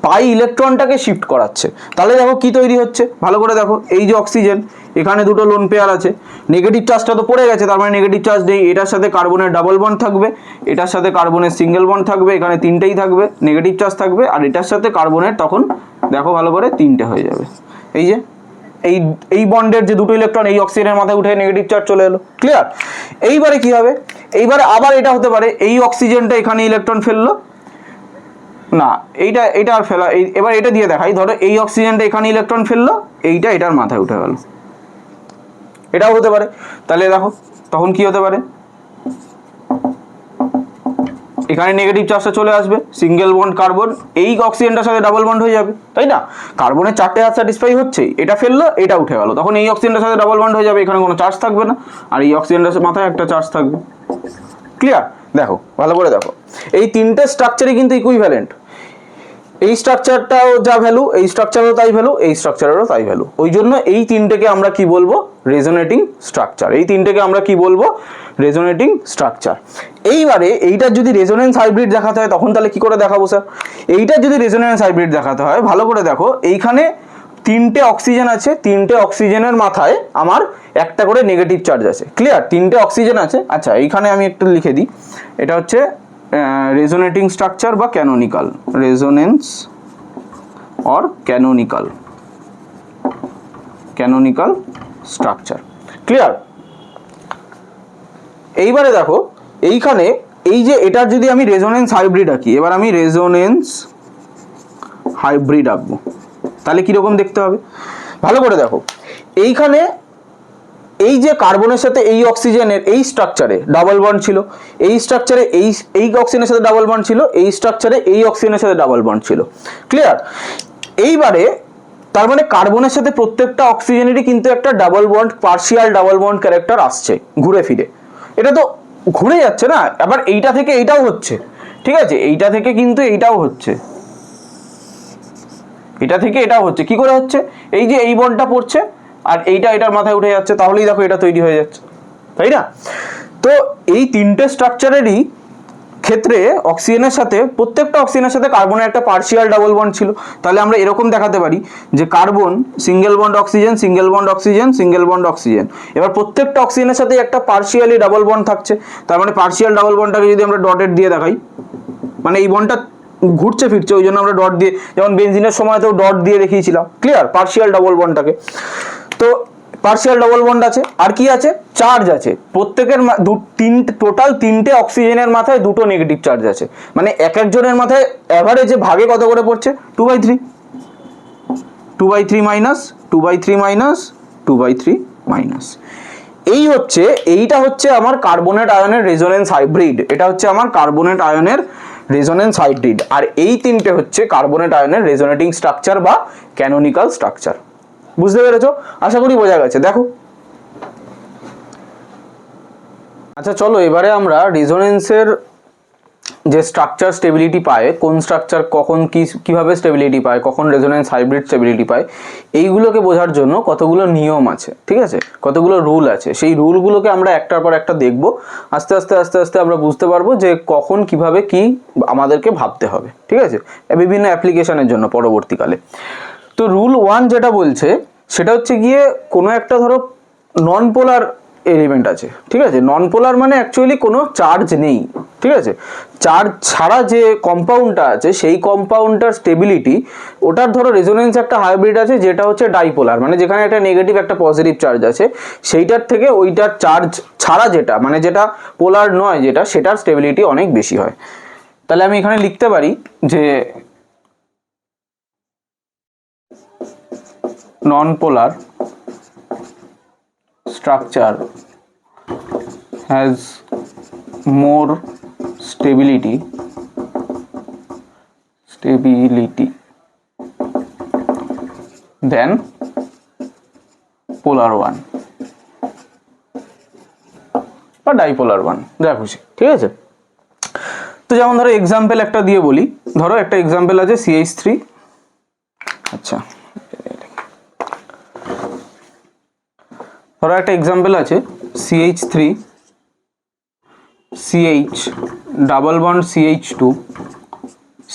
পাই ইলেকট্রনটাকে শিফট করাচ্ছে। তাহলে দেখো কি তৈরি হচ্ছে, ভালো করে দেখো, এই যে অক্সিজেন, এখানে দুটো লোন পেয়ার আছে, নেগেটিভ চার্জটা তো পড়ে গেছে, তার মানে নেগেটিভ চার্জ নেই, এটার সাথে কার্বনের ডাবল বন্ড থাকবে, এটার সাথে কার্বনের সিঙ্গেল বন্ড থাকবে, এখানে 3টেই থাকবে, নেগেটিভ চার্জ থাকবে, আর এটার সাথে কার্বনের তখন দেখো ভালো করে 3টে হয়ে যাবে। এই যে এই বন্ডের যে দুটো ইলেকট্রন এই অক্সিজেনের মাথায় উঠে নেগেটিভ চার্জ চলে এলো। ক্লিয়ার? এইবারে কি হবে? এইবারে আবার এটা হতে পারে, এই অক্সিজেনটা এখানে ইলেকট্রন ফেললো না, এইটা আর ফেলা, এবার এটা দিয়ে দেখাই। ধরো এই অক্সিজেনটা এখানে ইলেকট্রন ফেললো, এইটা এটার মাথায় উঠে গেল, এটাও হতে পারে। তাহলে দেখো তখন কি হতে পারে? এখানে নেগেটিভ চার্জটা চলে আসবে, সিঙ্গেল বন্ড কার্বন, এই অক্সিজেনটার সাথে ডাবল বন্ড হয়ে যাবে, তাই না? কার্বনের 4টে হাত স্যাটিসফাই হচ্ছে, এটা ফেললো, এটা উঠে গেল, তখন এই অক্সিজেনটার সাথে ডাবল বন্ড হয়ে যাবে, এখানে কোনো চার্জ থাকবে না, আর এই অক্সিজেনটার মাথায় একটা চার্জ থাকবে। ক্লিয়ার? দেখো ভালো করে দেখো, এই 3টে স্ট্রাকচারই কিন্তু ইকুইভ্যালেন্ট। এই স্ট্রাকচারটাও যা ভ্যালু, এই স্ট্রাকচারেরও তাই ভ্যালু, এই স্ট্রাকচারেরও তাই ভ্যালু। ওই জন্য এই 3টেকে আমরা কি বলবো? Resonating structure. এই তিনটেকে আমরা কি বলবো? Resonating structure. এইবারে এইটার যদি রেজোনেন্স হাইব্রিড দেখাতে হয় তখন তাহলে কি করে দেখাবো স্যার? এইটার যদি রেজোনেন্স হাইব্রিড দেখাতে হয়, ভালো করে দেখো, এইখানে তিনটে অক্সিজেন আছে, তিনটে অক্সিজেনের মাথায় আমার একটা করে নেগেটিভ চার্জ আছে। ক্লিয়ার? তিনটে অক্সিজেন আছে। আচ্ছা, এইখানে আমি একটু লিখে দিই, এটা হচ্ছে রেজোনেটিং স্ট্রাকচার বা canonical, resonance or canonical structure. Clear? এইবারে দেখো এইখানে এই যে এটার যদি আমি রেজোনেন্স হাইব্রিড আঁকি, এবার আমি রেজোনেন্স হাইব্রিড আঁকবো, তাহলে কিরকম দেখতে হবে? ভালো করে দেখো, এইখানে এই যে কার্বনের সাথে এই অক্সিজেনের এই স্ট্রাকচারে ডাবল বন্ড ছিল, এই স্ট্রাকচারে এই অক্সিজেনের সাথে ডাবল বন্ড ছিল, এই স্ট্রাকচারে এই অক্সিজেনের সাথে ডাবল বন্ড ছিল। ক্লিয়ার? এইবারে তার মানে কার্বনের সাথে প্রত্যেকটা অক্সিজেনেরই কিন্তু একটা double bond, partial double bond character আসছে ঘুরে ফিরে। এটা তো ঘুরে যাচ্ছে না? আবার এইটা থেকে এইটাও হচ্ছে, ঠিক আছে? এইটা থেকে কিন্তু এইটাও হচ্ছে, এটা থেকে এটাও হচ্ছে। কি করে হচ্ছে? এই যে এই বন্ডটা পড়ছে আর এইটা এটার মাথায় উঠে যাচ্ছে, তাহলেই দেখো এটা তৈরি হয়ে যাচ্ছে, তাই না? তো এই তিনটে স্ট্রাকচারেরই ক্ষেত্রে অক্সিজেনের সাথে, প্রত্যেকটা অক্সিজেনের সাথে কার্বনের একটা পার্শিয়াল ডাবল বন্ড ছিল। তাহলে আমরা এরকম দেখাতে পারি যে carbon single bond oxygen, single bond oxygen, single bond oxygen. এবার প্রত্যেকটা অক্সিজেনের সাথে একটা পার্শিয়ালি ডাবল বন্ড থাকছে। তার মানে পার্শিয়াল ডাবল বন্ডটাকে যদি আমরা ডটেড দিয়ে দেখাই, মানে এই বন্ডটা ঘুরছে ফিরছে, ওই জন্য আমরা ডট দিয়ে, যেমন বেনজিনের সময় তো ডট দিয়ে দেখিয়েছিলাম। ক্লিয়ার? পার্শিয়াল ডাবল বন্ডটাকে। তো পার্শিয়াল ডাবল বন্ড আছে, আর কি আছে? চার্জ আছে। প্রত্যেকের টোটাল তিনটে অক্সিজেনের মাথায় দুটো নেগেটিভ চার্জ আছে। মানে এক একজনের মাথায় অ্যাভারেজে ভাগে কত করে পড়ছে? 2/3, 2/3 মাইনাস 2/3 মাইনাস 2/3 মাইনাস। এইটা হচ্ছে আমার কার্বনেট আয়নের রেজোনেন্স হাইব্রিড। এটা হচ্ছে আমার কার্বনেট আয়নের রেজোনেন্স হাইব্রিড। আর এই তিনটে হচ্ছে কার্বনেট আয়নের রেজোনেটিং স্ট্রাকচার বা ক্যানোনিক্যাল স্ট্রাকচার। বুঝতে পেরেছো? আশা করি বোঝা গেছে। দেখো, আচ্ছা চলো এবারে আমরা রেজোনেন্সের যে স্ট্রাকচার স্টেবিলিটি পায়, কোন স্ট্রাকচার কখন কিভাবে স্টেবিলিটি পায়, কখন রেজোনেন্স হাইব্রিড স্টেবিলিটি পায়, এইগুলোকে বোঝার জন্য কতগুলো নিয়ম আছে, ঠিক আছে? কতগুলো রুল আছে। সেই রুলগুলোকে আমরা একটার পর একটা দেখব। আস্তে আস্তে আস্তে আস্তে আমরা বুঝতে পারবো যে কখন কিভাবে কি আমাদেরকে ভাবতে হবে, ঠিক আছে? বিভিন্ন অ্যাপ্লিকেশনের জন্য পরবর্তীকালে। তো রুল 1 যেটা বলছে সেটা হচ্ছে গিয়ে কোনো একটা ধরো নন পোলার এলিমেন্ট আছে, ঠিক আছে? নন পোলার মানে অ্যাকচুয়ালি কোনো চার্জ নেই, ঠিক আছে? চার্জ ছাড়া যে কম্পাউন্ডটা আছে সেই কম্পাউন্ডটার স্টেবিলিটি, ওটার ধরো রেজোনেন্স একটা হাইব্রিড আছে যেটা হচ্ছে ডাইপোলার, মানে যেখানে একটা নেগেটিভ একটা পজিটিভ চার্জ আছে, সেইটার থেকে ওইটার চার্জ ছাড়া যেটা, মানে যেটা পোলার নয় যেটা, সেটার স্টেবিলিটি অনেক বেশি হয়। তাহলে আমি এখানে লিখতে পারি যে non-polar structure has more stability than polar one বা ডাইপোলার ওয়ান, যা খুশি, ঠিক আছে? তো যেমন ধরো এক্সাম্পল একটা দিয়ে বলি, ধরো একটা এক্সাম্পল আছে CH3। আচ্ছা, ধরো একটা এক্সাম্পল আছে CH3 CH double bond CH2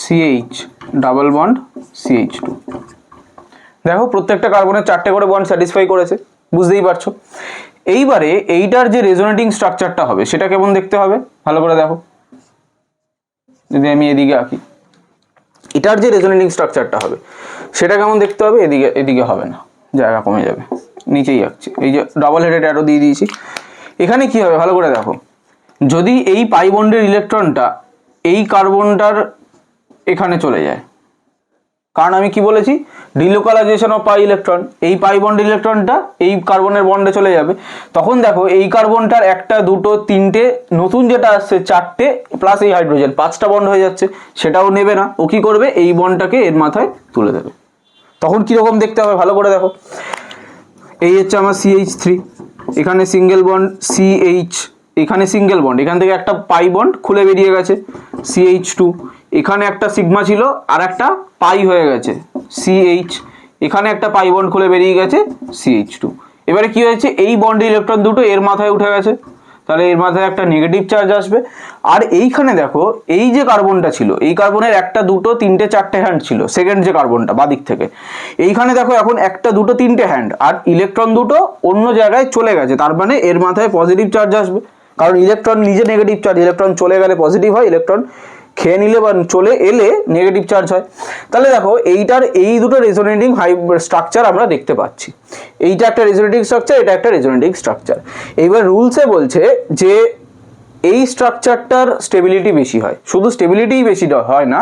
CH double bond CH2। দেখো প্রত্যেকটা কার্বনের 4টে করে বন্ড স্যাটিসফাই করেছে, বুঝতেই পারছো। এইবারে এইটার যে রেজোনেটিং স্ট্রাকচারটা হবে সেটা কেমন দেখতে হবে ভালো করে দেখো। যদি আমি এদিকে আঁকি, এটার যে রেজোনেটিং স্ট্রাকচারটা হবে সেটা কেমন দেখতে হবে? এদিকে হবে না, জায়গা কমে যাবে, নিচেই আঁকছি। এই যে ডাবল হেডেড অ্যারো দিয়ে দিয়েছি। এখানে কি হবে ভালো করে দেখো, যদি এই পাই বন্ডের ইলেকট্রনটা এই কার্বনটার এখানে চলে যায়, কারণ আমি কি বলেছি, ডিলোকালাইজেশন অফ পাই ইলেকট্রন, এই পাই বন্ডের ইলেকট্রনটা এই কার্বনের বন্ডে চলে যাবে, তখন দেখো এই কার্বনটার 1টা 2টো 3টে, নতুন যেটা আসছে 4টে প্লাস এই হাইড্রোজেন 5টা বন্ড হয়ে যাচ্ছে, সেটাও নেবে না। ও কি করবে, এই বন্ডটাকে এর মাথায় তুলে দেবে। তখন কিরকম দেখতে হবে ভালো করে দেখো, এই হচ্ছে আমার CH3, এখানে সিঙ্গেল বন্ড CH, এখানে সিঙ্গেল বন্ড, এখান থেকে একটা পাই বন্ড খুলে বেরিয়ে গেছে CH2, এখানে একটা সিগমা ছিল আর একটা পাই হয়ে গেছে CH, এখানে একটা পাই বন্ড খুলে বেরিয়ে গেছে CH2। এবারে কি হয়েছে, এই বন্ড ইলেকট্রন দুটো এর মাথায় উঠে গেছে, তাহলে এর মাথায় একটা নেগেটিভ চার্জ আসবে। আর এইখানে দেখো এই যে কার্বনটা ছিল, এই কার্বনের একটা দুটো তিনটে চারটে হ্যান্ড ছিল, সেকেন্ড যে কার্বনটা বাদিক থেকে, এইখানে দেখো এখন একটা দুটো তিনটে হ্যান্ড, আর ইলেকট্রন দুটো অন্য জায়গায় চলে গেছে, তার মানে এর মাথায় পজিটিভ চার্জ আসবে, কারণ ইলেকট্রন নিজে নেগেটিভ চার্জ, ইলেকট্রন চলে গেলে পজিটিভ হয়, ইলেকট্রন খেয়ে নিলে বা চলে এলে নেগেটিভ চার্জ হয়। তাহলে দেখো এইটার এই দুটো রেজোনেটিং স্ট্রাকচার আমরা দেখতে পাচ্ছি, এইটা একটা রেজোনেটিং স্ট্রাকচার, এটা একটা রেজোনেটিং স্ট্রাকচার। এইবার রুলসে বলছে যে এই স্ট্রাকচারটার স্টেবিলিটি বেশি হয়, শুধু স্টেবিলিটিই বেশি হয় না,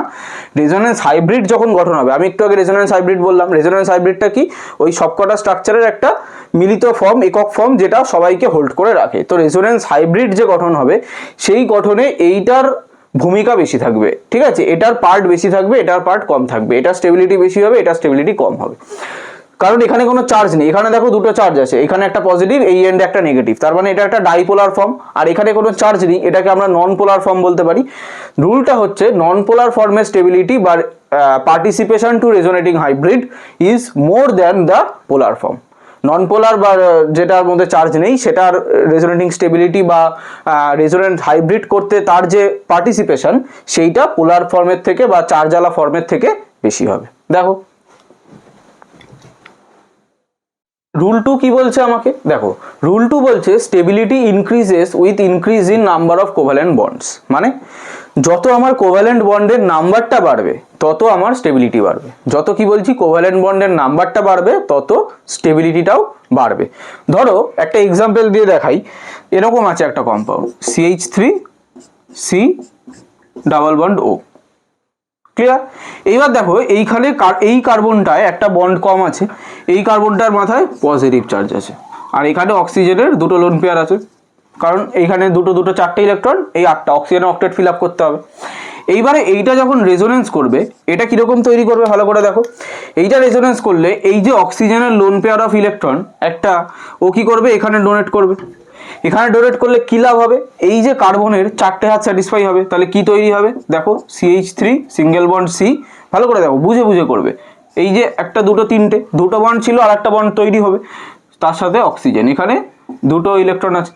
রেজোনেন্স হাইব্রিড যখন গঠন হবে, আমি একটু আগে রেজোনেন্স হাইব্রিড বললাম, রেজোনেন্স হাইব্রিডটা কি, ওই সবকটা স্ট্রাকচারের একটা মিলিত ফর্ম, একক ফর্ম, যেটা সবাইকে হোল্ড করে রাখে। তো রেজোনেন্স হাইব্রিড যে গঠন হবে সেই গঠনে এইটার ভূমিকা বেশি থাকবে, ঠিক আছে, এটার পার্ট বেশি থাকবে, এটার পার্ট কম থাকবে, এটার স্টেবিলিটি বেশি হবে, এটার স্টেবিলিটি কম হবে, কারণ এখানে কোনো চার্জ নেই, এখানে দেখো দুটো চার্জ আছে, এখানে একটা পজিটিভ, এই এন্ডে একটা নেগেটিভ, তার মানে এটা একটা ডাইপোলার ফর্ম, আর এখানে কোনো চার্জ নেই, এটাকে আমরা নন পোলার ফর্ম বলতে পারি। রুলটা হচ্ছে নন পোলার ফর্মের স্টেবিলিটি বা participation to resonating hybrid is more than the polar form. Non polar বা যেটার মধ্যে চার্জ নেই সেটার রেজোনেটিং স্টেবিলিটি বা রেজোনেন্ট হাইব্রিড করতে তার যে পার্টিসিপেশন সেইটা পোলার ফর্মের থেকে বা চার্জওয়ালা ফর্মের থেকে বেশি হবে। দেখো রুল 2 কি বলছে আমাকে, দেখো রুল 2 বলছে stability increases with increase in number of covalent bonds, মানে যত আমার কোভ্যালেন্ট বন্ডের নাম্বারটা বাড়বে তত আমার স্টেবিলিটি বাড়বে, যত কি বলছি কোভ্যালেন্ট বন্ডের নাম্বারটা বাড়বে তত স্টেবিলিটিটাও বাড়বে। ধরো একটা এক্সাম্পল দিয়ে দেখাই, এরকম আছে একটা compound CH3C double bond O, clear. এইবার দেখো এইখানে এই কার্বনটায় একটা বন্ড কম আছে, এই কার্বনটার মাথায় পজিটিভ চার্জ আছে, আর এখানে অক্সিজেনের দুটো লোন পেয়ার আছে, কারণ এইখানে দুটো দুটো চারটে ইলেকট্রন, এই 8টা অক্সিজেনের অক্টেট ফিল আপ করতে হবে। এইবারে এইটা যখন রেজোনেন্স করবে এটা কিরকম তৈরি করবে ভালো করে দেখো, এইটা রেজোনেন্স করলে এই যে অক্সিজেনের লোন পেয়ার অফ ইলেকট্রন একটা, ও কি করবে এখানে ডোনেট করবে, এখানে ডোনেট করলে কি লাভ হবে, এই যে কার্বনের চারটে হাত স্যাটিসফাই হবে, তাহলে কি তৈরি হবে দেখো CH3 সিঙ্গেল বন্ড C, ভালো করে দেখো বুঝে বুঝে করবে, এই যে একটা দুটো তিনটে দুটো বন্ড ছিল আর একটা বন্ড তৈরি হবে, তার সাথে অক্সিজেন, এখানে দুটো ইলেকট্রন আছে,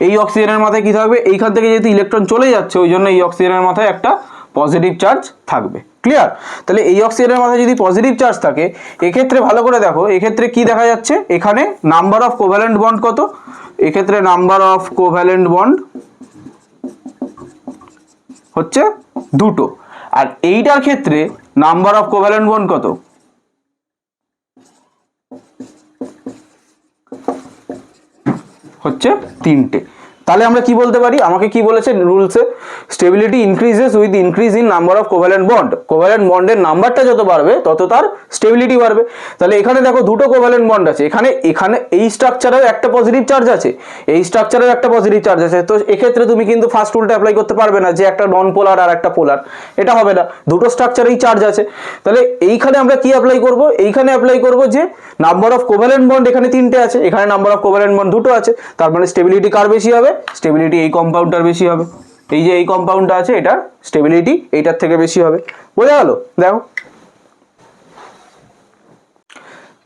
এই অক্সিজেনের মাথায় কি থাকবে, এইখান থেকে যেহেতু ইলেকট্রন চলে যাচ্ছে ওই জন্য এই অক্সিজেনের মাথায় একটা পজিটিভ চার্জ থাকবে, ক্লিয়ার। তাহলে এই অক্সিজেনের মাথায় যদি পজিটিভ চার্জ থাকে এক্ষেত্রে ভালো করে দেখো, এক্ষেত্রে কি দেখা যাচ্ছে, এখানে নাম্বার অফ কোভ্যালেন্ট বন্ড কত, এক্ষেত্রে নাম্বার অফ কোভ্যালেন্ট বন্ড হচ্ছে দুটো, আর এইটার ক্ষেত্রে নাম্বার অফ কোভ্যালেন্ট বন্ড কত, হচ্ছে তিনটে। তাহলে আমরা কি বলতে পারি, আমাকে কি বলেছে রুলসে, stability increases with increase in number of covalent bond, covalent বন্ডের নাম্বারটা যত বাড়বে তত তার স্টেবিলিটি বাড়বে। তাহলে এখানে দেখো দুটো কোভ্যালেন্ট বন্ড আছে, এখানে এখানে এই স্ট্রাকচারের একটা পজিটিভ চার্জ আছে, এই স্ট্রাকচারের একটা পজিটিভ চার্জ আছে, তো এক্ষেত্রে তুমি কিন্তু ফার্স্ট রুলটা অ্যাপ্লাই করতে পারবে না যে একটা নন পোলার আর একটা পোলার, এটা হবে না, দুটো স্ট্রাকচারেই চার্জ আছে। তাহলে এইখানে আমরা কি অ্যাপ্লাই করব, এইখানে অ্যাপ্লাই করব যে নাম্বার অফ কোভ্যালেন্ট বন্ড এখানে তিনটে আছে, এখানে নাম্বার অফ কোভ্যালেন্ট বন্ড দুটো আছে, তার মানে স্টেবিলিটি কার বেশি হবে, স্টেবিলিটি এই কম্পাউন্ডটার বেশি হবে, এই যে এই কম্পাউন্ডটা আছে এটার স্টেবিলিটি এইটার থেকে বেশি হবে, বোঝা গেল। দেখো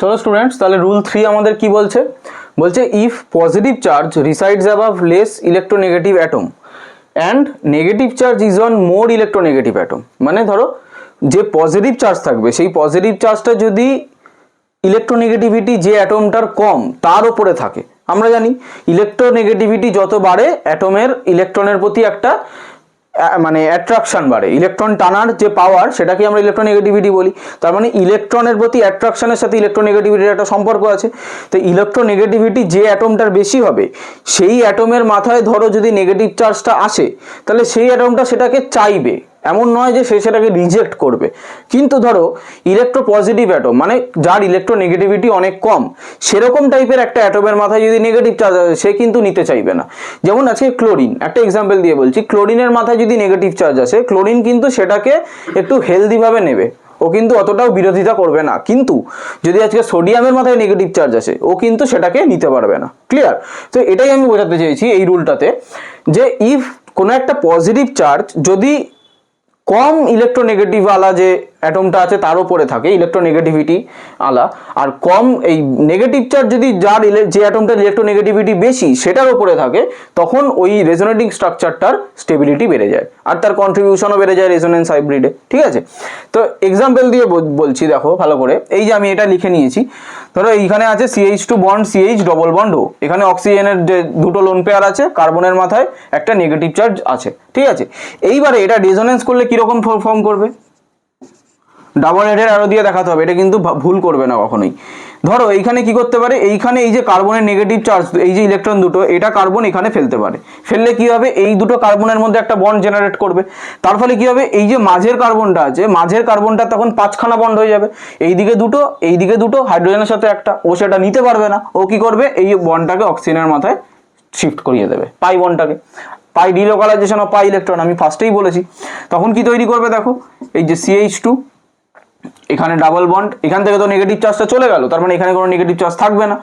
চলো স্টুডেন্টস, তাহলে রুল 3 আমাদের কি বলছে, বলছে if positive charge resides above less electronegative atom and negative charge is on more electronegative atom, মানে ধরো যে পজিটিভ চার্জ থাকবে সেই পজিটিভ চার্জটা যদি ইলেকট্রোনেগেটিভিটি যে অ্যাটমটার কম তার উপরে থাকে, আমরা জানি ইলেকট্রোনেগেটিভিটি যত বাড়ে অ্যাটমের ইলেকট্রনের প্রতি একটা মানে অ্যাট্রাকশন বাড়ে, ইলেকট্রন টানার যে পাওয়ার সেটাকে আমরা ইলেকট্রোনেগেটিভিটি বলি, তার মানে ইলেকট্রনের প্রতি অ্যাট্রাকশনের সাথে ইলেকট্রোনেগেটিভিটির একটা সম্পর্ক আছে। তো ইলেকট্রোনেগেটিভিটি যে অ্যাটমটার বেশি হবে সেই অ্যাটমের মাথায় ধরো যদি নেগেটিভ চার্জটা আসে তাহলে সেই অ্যাটমটা সেটাকে চাইবে, এমন নয় যে সে সেটাকে রিজেক্ট করবে। কিন্তু ধরো ইলেকট্রো পজিটিভ অ্যাটম মানে যার ইলেকট্রোনেগেটিভিটি অনেক কম সেরকম টাইপের একটা অ্যাটমের মাথায় যদি নেগেটিভ চার্জ আসে সে কিন্তু নিতে চাইবে না। যেমন আজকে ক্লোরিন, একটা এক্সাম্পল দিয়ে বলছি, ক্লোরিনের মাথায় যদি নেগেটিভ চার্জ আসে ক্লোরিন কিন্তু সেটাকে একটু হেলদিভাবে নেবে, ও কিন্তু অতটাও বিরোধিতা করবে না। কিন্তু যদি আজকে সোডিয়ামের মাথায় নেগেটিভ চার্জ আসে ও কিন্তু সেটাকে নিতে পারবে না, ক্লিয়ার। তো এটাই আমি বোঝাতে চেয়েছি এই রুলটাতে, যে ইফ কোনো একটা পজিটিভ চার্জ যদি কম ইলেকট্রোনেগেটিভ ওয়ালা যে অ্যাটমটা আছে তার উপরে থাকে, ইলেকট্রোনেগেটিভিটি আলা, আর কম এই নেগেটিভ চার্জ যদি যে অ্যাটমটার ইলেকট্রোনেগেটিভিটি বেশি সেটার উপরে থাকে, তখন ওই রেজোনেটিং স্ট্রাকচারটার স্টেবিলিটি বেড়ে যায় আর তার কন্ট্রিবিউশনও বেড়ে যায় রেজোনেন্স হাইব্রিডে। ঠিক আছে, তো এক্সাম্পল দিয়ে বলছি, দেখো ভালো করে। এই যে আমি এটা লিখে নিয়েছি, ধরো এইখানে আছে CH2 bond CH double bond O, এখানে অক্সিজেনের যে দুটো লোন পেয়ার আছে, কার্বনের মাথায় একটা নেগেটিভ চার্জ আছে। ঠিক আছে, এইবারে এটা রেজোনেন্স করলে কিরকম ফর্ম করবে, ডাবল হেডের অ্যারো দিয়ে দেখাতে হবে, এটা কিন্তু ভুল করবে না কখনোই। ধরো এইখানে কি করতে পারে, এইখানে এই যে কার্বনের নেগেটিভ চার্জ, এই যে ইলেকট্রন দুটো, এটা কার্বন এখানে ফেলতে পারে, ফেললে কি হবে, এই দুটো কার্বনের মধ্যে একটা বন্ড জেনারেট করবে, তার ফলে কি হবে, এই যে মাঝের কার্বনটা আছে, মাঝের কার্বনটা তখন 5খানা বন্ড হয়ে যাবে, এইদিকে দুটো হাইড্রোজেনের সাথে একটা, ও সেটা নিতে পারবে না, ও কি করবে, এই বন্ডটাকে অক্সিজেনের মাথায় শিফট করিয়ে দেবে, পাই বন্ডটাকে, পাই ডিলোকালাইজেশন অফ পাই ইলেকট্রন, আমি ফার্স্টেই বলেছি। তখন কি তৈরি করবে, দেখো এই যে CH2, এখানে ডাবল বন্ড, এখান থেকে তো নেগেটিভ চার্জটা চলে গেল, তার মানে এখানে কোনো নেগেটিভ চার্জ থাকবে না,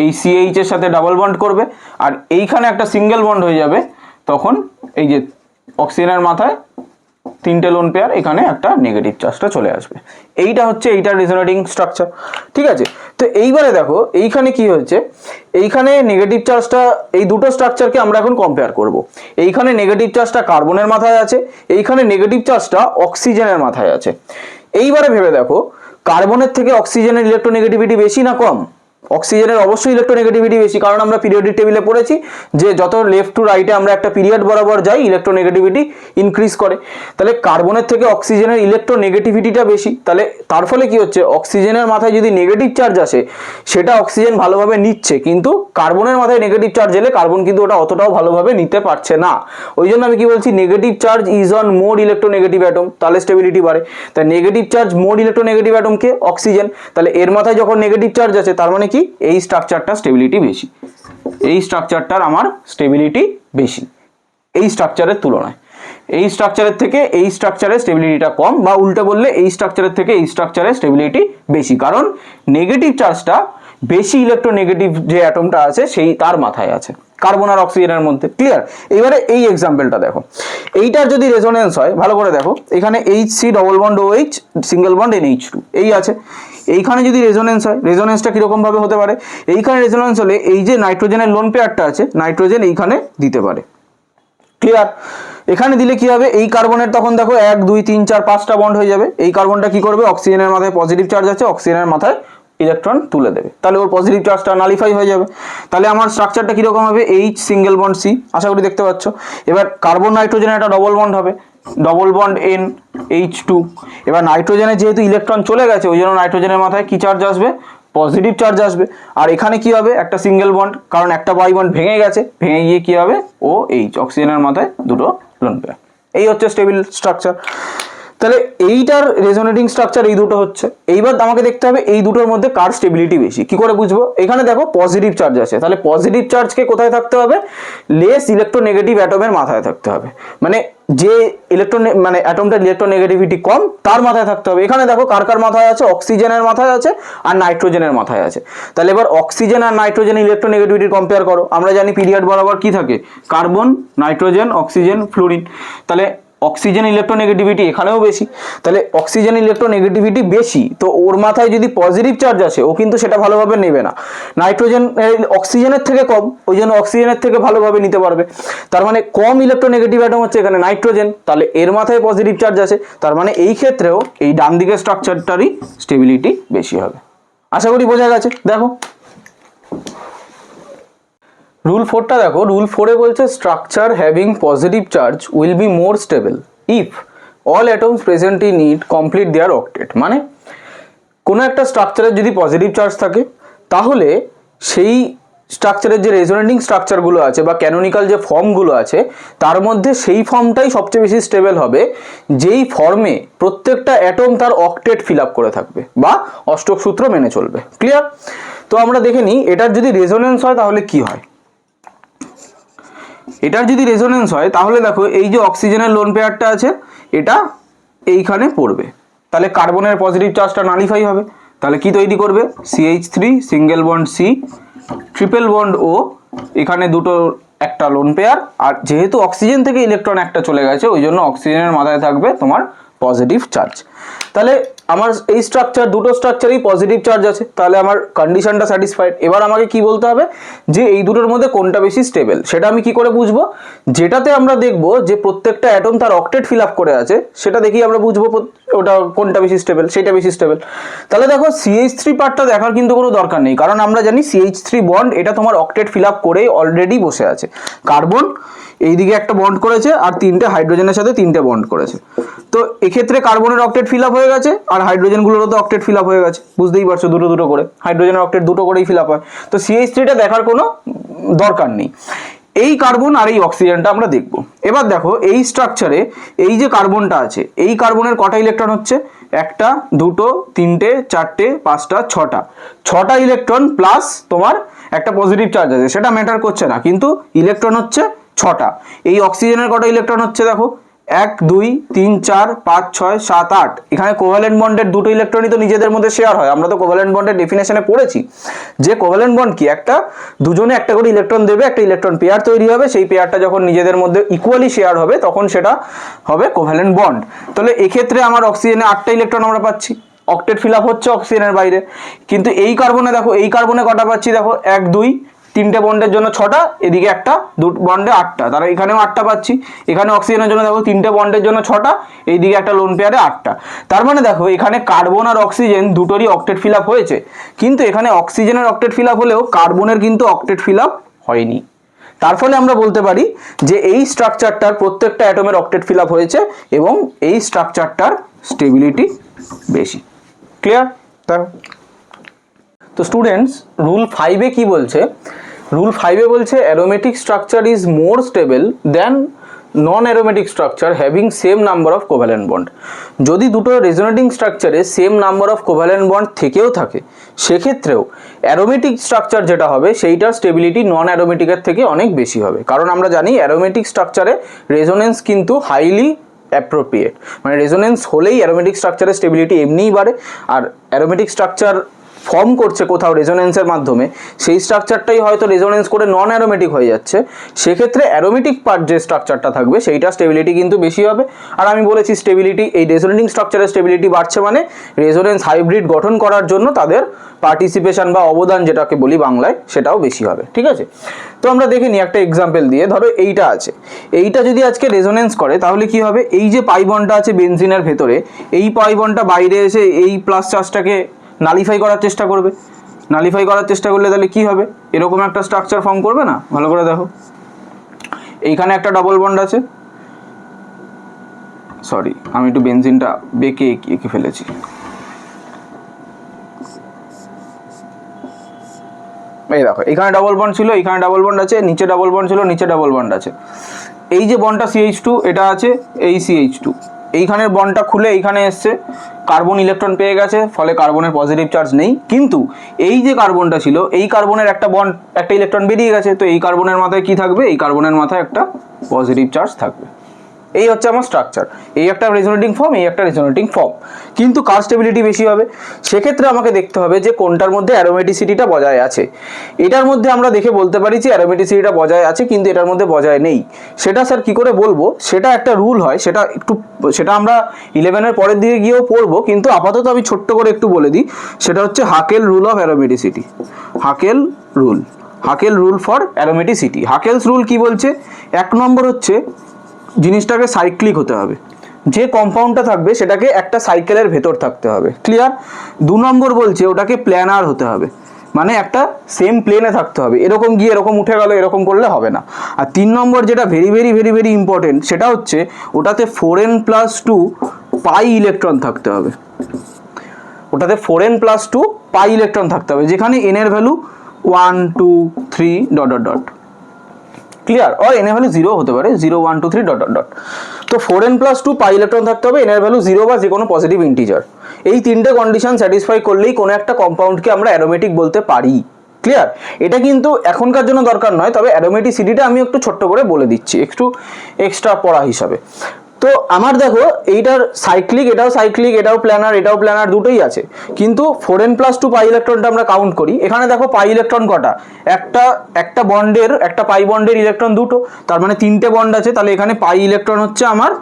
এই CH এর সাথে ডাবল বন্ড করবে, আর এইখানে একটা সিঙ্গেল বন্ড হয়ে যাবে, তখন এই যে অক্সিজেনের মাথায় 3টে লোন পেয়ার, এখানে একটা নেগেটিভ চার্জটা চলে আসবে। এইটা হচ্ছে এইটার রেজোনেটিং স্ট্রাকচার। ঠিক আছে, তো এইবারে দেখো এইখানে কি হচ্ছে, এইখানে নেগেটিভ চার্জটা, এই দুটো স্ট্রাকচারকে আমরা এখন কম্পেয়ার করব। এইখানে নেগেটিভ চার্জটা কার্বনের মাথায় আছে, এইখানে নেগেটিভ চার্জটা অক্সিজেনের মাথায় আছে। এইবারে ভেবে দেখো, কার্বনের থেকে অক্সিজেনের ইলেকট্রোনেগেটিভিটি বেশি না কম? অক্সিজেনের অবশ্যই ইলেকট্রোনেগেটিভিটি বেশি, কারণ আমরা পিরিয়ডিক টেবিলে পড়েছি যে যত লেফট টু রাইটে আমরা একটা পিরিয়ড বরাবর যাই, ইলেকট্রোনেগেটিভিটি ইনক্রিজ করে। তাহলে কার্বনের থেকে অক্সিজেনের ইলেকট্রোনেগেটিভিটিটা বেশি, তাহলে তার ফলে কি হচ্ছে, অক্সিজেনের মাথায় যদি নেগেটিভ চার্জ আসে, সেটা অক্সিজেন ভালোভাবে নিচ্ছে, কিন্তু কার্বনের মাথায় নেগেটিভ চার্জ এলে কার্বন কিন্তু ওটা অতটাও ভালোভাবে নিতে পারছে না। ওই জন্য আমি কি বলছি, negative charge is on more electronegative atom, তাহলে স্টেবিলিটি বাড়ে। তাই নেগেটিভ চার্জ মোর ইলেকট্রোনেগেটিভ অ্যাটমকে অক্সিজেন, তাহলে এর মাথায় যখন নেগেটিভ চার্জ আছে, তার মানে কি, এই স্ট্রাকচারটা স্টেবিলিটি বেশি, এই স্ট্রাকচারটার আমার স্টেবিলিটি বেশি এই স্ট্রাকচারের তুলনায়। এই স্ট্রাকচারের থেকে এই স্ট্রাকচারের স্টেবিলিটিটা কম, বা উল্টো বললে এই স্ট্রাকচারের থেকে এই স্ট্রাকচারের স্টেবিলিটি বেশি, কারণ নেগেটিভ চার্জটা বেশি ইলেকট্রোনেগেটিভ যে অ্যাটমটা আছে সেই তার মাথায় আছে, কার্বন আর অক্সিজেনের মধ্যে। ক্লিয়ার? এবারে এই এক্সাম্পলটা দেখো, এইটার যদি রেজোনেন্স হয়, ভালো করে দেখো, এখানে HC double bond OH single bond NH2 এই আছে, এইখানে যদি রেজোনেন্স হয়, রেজোনেন্সটা কিরকম ভাবে হতে পারে, এইখানে রেজোনেন্স হলে এই যে নাইট্রোজেনের লোন পেয়ারটা আছে, নাইট্রোজেন এইখানে দিতে পারে। ক্লিয়ার? এখানে দিলে কি হবে, এই কার্বনের তখন দেখো 1 2 3 4 5টা বন্ড হয়ে যাবে, এই কার্বনটা কি করবে, অক্সিজেনের মাথায় পজিটিভ চার্জ আছে, অক্সিজেনের মাথায় ইলেকট্রন তুলে দেবে, তাহলে ওর পজিটিভ চার্জটা নালিফাই হয়ে যাবে। তাহলে আমার স্ট্রাকচারটা কিরকম হবে, H সিঙ্গেল বন্ড C, আশা করি দেখতে পাচ্ছ। এবার কার্বন নাইট্রোজেনের একটা ডবল বন্ড হবে, ডবল বন্ড N H2। এবার নাইট্রোজেনের যেহেতু ইলেকট্রন চলে গেছে, ওই জন্য নাইট্রোজেনের মাথায় কি চার্জ আসবে, পজিটিভ চার্জ আসবে। আর এখানে কি হবে, একটা সিঙ্গেল বন্ড, কারণ একটা বাই বন্ড ভেঙে গেছে, ভেঙে গিয়ে কি হবে, OH অক্সিজেনের মাথায় দুটো লোন পেয়ার। এই হচ্ছে স্টেবল স্ট্রাকচার। তাহলে এইটার রেজোনেটিং স্ট্রাকচার এই দুটো হচ্ছে। এইবার আমাকে দেখতে হবে এই দুটোর মধ্যে কার স্টেবিলিটি বেশি। কি করে বুঝবো, এখানে দেখো পজিটিভ চার্জ আছে, তাহলে পজিটিভ চার্জকে কোথায় থাকতে হবে, লেস ইলেকট্রোনেগেটিভ অ্যাটমের মাথায় থাকতে হবে, মানে যে মানে অ্যাটমটার ইলেকট্রোনেগেটিভিটি কম তার মাথায় থাকতে হবে। এখানে দেখো কার কার মাথায় আছে, অক্সিজেনের মাথায় আছে আর নাইট্রোজেনের মাথায় আছে। তাহলে এবার অক্সিজেন আর নাইট্রোজেনের ইলেকট্রোনেগেটিভিটি কম্পেয়ার করো। আমরা জানি পিরিয়ড বরাবর কি থাকে, কার্বন, নাইট্রোজেন, অক্সিজেন, ফ্লুরিন। তাহলে অক্সিজেন ইলেকট্রোনেগেটিভিটি এখানেও বেশি, তাহলে অক্সিজেন ইলেকট্রোনেগেটিভিটি বেশি, তো ওর মাথায় যদি পজিটিভ চার্জ আসে, ও কিন্তু সেটা ভালোভাবে নেবে না। নাইট্রোজেন অক্সিজেনের থেকে কম, ওই জন্য অক্সিজেনের থেকে ভালোভাবে নিতে পারবে। তার মানে কম ইলেকট্রোনেগেটিভ অ্যাটম হচ্ছে এখানে নাইট্রোজেন, তাহলে এর মাথায় পজিটিভ চার্জ আছে, তার মানে এই ক্ষেত্রেও এই ডান দিকের স্ট্রাকচারটারই স্টেবিলিটি বেশি হবে। আশা করি বোঝা গেছে। দেখো রুল 4টা দেখো, রুল 4-এ বলছে structure having positive charge will be more stable if all atoms present in it complete their octet. মানে কোনো একটা স্ট্রাকচারের যদি পজিটিভ চার্জ থাকে, তাহলে সেই স্ট্রাকচারের যে রেজোনেটিং স্ট্রাকচারগুলো আছে বা ক্যানোনিক্যাল যে ফর্মগুলো আছে, তার মধ্যে সেই ফর্মটাই সবচেয়ে বেশি স্টেবল হবে যেই ফর্মে প্রত্যেকটা অ্যাটম তার অক্টেট ফিল আপ করে থাকবে বা অষ্টক সূত্র মেনে চলবে। ক্লিয়ার? তো আমরা দেখে নিই এটার যদি রেজোনেন্স হয় তাহলে কি হয়। এটার যদি রেজোনেন্স হয় তাহলে দেখো এই যে অক্সিজেনের লোন পেয়ারটা আছে, এটা এইখানে পড়বে, তাহলে কার্বনের পজিটিভ চার্জটা নালিফাই হবে। তাহলে কি তৈরি করবে, CH3 single bond C triple bond O, এখানে দুটো একটা লোন পেয়ার, আর যেহেতু অক্সিজেন থেকে ইলেকট্রন একটা চলে গেছে, ওই জন্য অক্সিজেনের মাথায় থাকবে তোমার পজিটিভ চার্জ। তাহলে আমার এই স্ট্রাকচার, দুটো স্ট্রাকচারেই পজিটিভ চার্জ আছে, তাহলে আমার কন্ডিশনটা স্যাটিসফাইড। এবার আমাকে কি বলতে হবে যে এই দুটোর মধ্যে কোনটা বেশি স্টেবল, সেটা আমি কি করে বুঝবো? যেটাতে আমরা দেখবো যে প্রত্যেকটা অ্যাটম তার অক্টেট ফিল আপ করে আছে, সেটা দেখি আমরা বুঝবো ওটা কোনটা বেশি স্টেবল, সেটা বেশি স্টেবল। তাহলে দেখো CH3 পার্টটা দেখার কিন্তু কোনো দরকার নেই, কারণ আমরা জানি CH3 বন্ড এটা তোমার অক্টেট ফিল আপ করেই অলরেডি বসে আছে। কার্বন এইদিকে একটা বন্ড করেছে আর তিনটে হাইড্রোজেনের সাথে তিনটে বন্ড করেছে, তো এক্ষেত্রে কার্বনের অক্টেট ফিল আপ হয়ে গেছে আর হাইড্রোজেনগুলোরও তো অক্টেট ফিল আপ হয়ে গেছে, বুঝতেই পারছো, দুটো দুটো করে হাইড্রোজেনের অক্টেট দুটো করেই ফিল আপ হয়। তো CH3টা দেখার কোনো দরকার নেই, এই কার্বন আর এই অক্সিজেনটা আমরা দেখব। এবার দেখো এই স্ট্রাকচারে এই যে কার্বনটা আছে, এই কার্বনের কটা ইলেকট্রন হচ্ছে? একটা, দুটো, তিনটে, চারটে, পাঁচটা, ছটা ইলেকট্রন প্লাস তোমার একটা পজিটিভ চার্জ আছে, সেটা ম্যাটার করছে না, কিন্তু ইলেকট্রন হচ্ছে ছটা। এই অক্সিজেনের কটা ইলেকট্রন হচ্ছে দেখো, 1 2 3 4 5 6 7 8। এখানে কোভ্যালেন্ট বন্ডের দুটো ইলেকট্রনই তো নিজেদের মধ্যে শেয়ার হয়। আমরা তো কোভ্যালেন্ট বন্ডের ডেফিনেশনে পড়েছি যে কোভ্যালেন্ট বন্ড কি, একটা দুজনে একটা করে ইলেকট্রন দেবে, একটা ইলেকট্রন পেয়ার তৈরি হবে, সেই পেয়ারটা যখন নিজেদের মধ্যে ইকুয়ালি শেয়ার হবে তখন সেটা হবে কোভ্যালেন্ট বন্ড। তাহলে এক্ষেত্রে আমার অক্সিজেনে 8টা ইলেকট্রন আমরা পাচ্ছি, অক্টেট ফিল আপ হচ্ছে অক্সিজেনের বাইরে। কিন্তু এই কার্বনে দেখো, এই কার্বনে কটা পাচ্ছি দেখো, 1 2 তিনটে বন্ডের জন্য 6টা, এদিকে একটা, দুটো বন্ডে 8টা, তারা এখানেও 8টা পাচ্ছি। এখানে অক্সিজেনের জন্য দেখো তিনটে বন্ডের জন্য 6টা, এইদিকে একটা লোন পেয়ারে 8টা। তার মানে দেখো এখানে কার্বন আর অক্সিজেন দুটোরই অক্টেট ফিল আপ হয়েছে, কিন্তু এখানে অক্সিজেনের অক্টেট ফিল আপ হলেও কার্বনের কিন্তু অক্টেট ফিল আপ হয়নি। তার ফলে আমরা বলতে পারি যে এই স্ট্রাকচারটার প্রত্যেকটা অ্যাটমের অক্টেট ফিল আপ হয়েছে এবং এই স্ট্রাকচারটার স্টেবিলিটি বেশি। ক্লিয়ার? তো স্টুডেন্টস, রুল 5-এ কি বলছে? রুল 5-এ বলছে aromatic structure is more stable than non aromatic structure having same number of covalent bond. যদি দুটো রেজোনেটিং স্ট্রাকচারে same number of covalent bond থেকেও থাকে, সেক্ষেত্রেও অ্যারোমেটিক স্ট্রাকচার যেটা হবে সেইটার স্টেবিলিটি নন অ্যারোমেটিকের থেকে অনেক বেশি হবে। কারণ আমরা জানি অ্যারোমেটিক স্ট্রাকচারে রেজোনেন্স কিন্তু হাইলি অ্যাপ্রোপ্রিয়েট, মানে রেজোনেন্স হলেই অ্যারোমেটিক স্ট্রাকচারের স্টেবিলিটি এমনিই বাড়ে। আর অ্যারোমেটিক স্ট্রাকচার ফর্ম করছে কোথাও রেজোনেন্সের মাধ্যমে, সেই স্ট্রাকচারটাই হয়তো রেজোনেন্স করে নন অ্যারোমেটিক হয়ে যাচ্ছে, সেক্ষেত্রে অ্যারোমেটিক পার্ট যে স্ট্রাকচারটা থাকবে সেইটা স্টেবিলিটি কিন্তু বেশি হবে। আর আমি বলেছি স্টেবিলিটি, এই রেজোনেটিং স্ট্রাকচারের স্টেবিলিটি বাড়ছে মানে রেজোনেন্স হাইব্রিড গঠন করার জন্য তাদের পার্টিসিপেশন বা অবদান যেটাকে বলি বাংলায়, সেটাও বেশি হবে। ঠিক আছে, তো আমরা দেখে নিই একটা এক্সাম্পল দিয়ে। ধরো এইটা আছে, এইটা যদি আজকে রেজোনেন্স করে তাহলে কি হবে? এই যে পাই বন্ডটা আছে বেনজিনের ভেতরে, এই পাই বন্ডটা বাইরে এসে এই প্লাস চার্জটাকে নালিফাই করার চেষ্টা করবে। নালিফাই করার চেষ্টা করলে তাহলে কি হবে? এরকম একটা স্ট্রাকচার ফর্ম করবে না? ভালো করে দেখো, এইখানে একটা ডবল বন্ড আছে, সরি আমি একটু বেনজিনটা বেঁকে এঁকে ফেলেছি। এই দেখো এখানে ডাবল বন্ড ছিল, এখানে ডাবল বন্ড আছে, নিচে ডাবল বন্ড ছিল, নিচে ডাবল বন্ড আছে। এই যে বন্ডটা CH2 এটা আছে, এই CH2 এইখানের বন্ডটা খুলে এইখানে এসছে, কার্বন ইলেকট্রন পেয়ে গেছে, ফলে কার্বনের পজিটিভ চার্জ নেই। কিন্তু এই যে কার্বনটা ছিল, এই কার্বনের একটা বন্ড, একটা ইলেকট্রন বেরিয়ে গেছে, তো এই কার্বনের মাথায় কি থাকবে? এই কার্বনের মাথায় একটা পজিটিভ চার্জ থাকবে। এই হচ্ছে আমার স্ট্রাকচার, এই একটা রেজোনেটিং ফর্ম, এই একটা রেজোনেটিং ফর্ম, কিন্তু কার স্টেবিলিটি বেশি হবে? সেক্ষেত্রে আমাকে দেখতে হবে যে কোনটার মধ্যে অ্যারোমেটিসিটিটা বজায় আছে। এটার মধ্যে আমরা দেখে বলতে পারি যে অ্যারোমেটিসিটিটা বজায় আছে, কিন্তু এটার মধ্যে বজায় নেই। সেটা স্যার কি করে বলবো? সেটা একটা রুল হয়, সেটা আমরা 11-এর পরের দিকে গিয়েও পড়বো, কিন্তু আপাতত আমি ছোট্ট করে একটু বলে দিই। সেটা হচ্ছে Huckel rule of aromaticity. Huckel rule for aromaticity. Huckel's rule কি বলছে? 1 নম্বর হচ্ছে জিনিসটাকে সাইক্লিক হতে হবে, যে কম্পাউন্ডটা থাকবে সেটাকে একটা সাইকেলের ভেতর থাকতে হবে। ক্লিয়ার? 2 নম্বর বলছে ওটাকে প্ল্যানার হতে হবে, মানে একটা সেম প্লেনে থাকতে হবে, এরকম গিয়ে এরকম উঠে গেল এরকম করলে হবে না। আর 3 নম্বর যেটা very very very very important, সেটা হচ্ছে ওটাতে 4n+2 পাই ইলেকট্রন থাকতে হবে। ওটাতে 4n+2 পাই ইলেকট্রন থাকতে হবে, যেখানে n এর ভ্যালু 1 2 3 ... ক্লিয়ার? আর n এর ভ্যালু 0 হতে পারে, 0 1 2 3 ... তো 4n+2 পাই ইলেকট্রন থাকতে হবে, n এর ভ্যালু 0 বা যে কোনো পজিটিভ ইন্টিজার। এই তিনটে কন্ডিশন স্যাটিসফাই করলেই কোনো একটা কম্পাউন্ডকে আমরা অ্যারোমেটিক বলতে পারি। ক্লিয়ার? এটা কিন্তু এখনকার জন্য দরকার নয়, তবে অ্যারোমেটিসিটিটা আমি একটু ছোট্ট করে বলে দিচ্ছি, একটু এক্সট্রা পড়া হিসাবে। তো আমার দেখো এইটার সাইক্লিক, এটাও সাইক্লিক, এটাও প্ল্যানার দুটোই আছে, কিন্তু 4n+2 পাই ইলেকট্রনটা আমরা কাউন্ট করি। এখানে দেখো পাই ইলেকট্রন কটা? একটা বন্ডের, একটা পাই বন্ডের ইলেকট্রন দুটো, তার মানে 3টে বন্ড আছে, তাহলে এখানে পাই ইলেকট্রন হচ্ছে আমার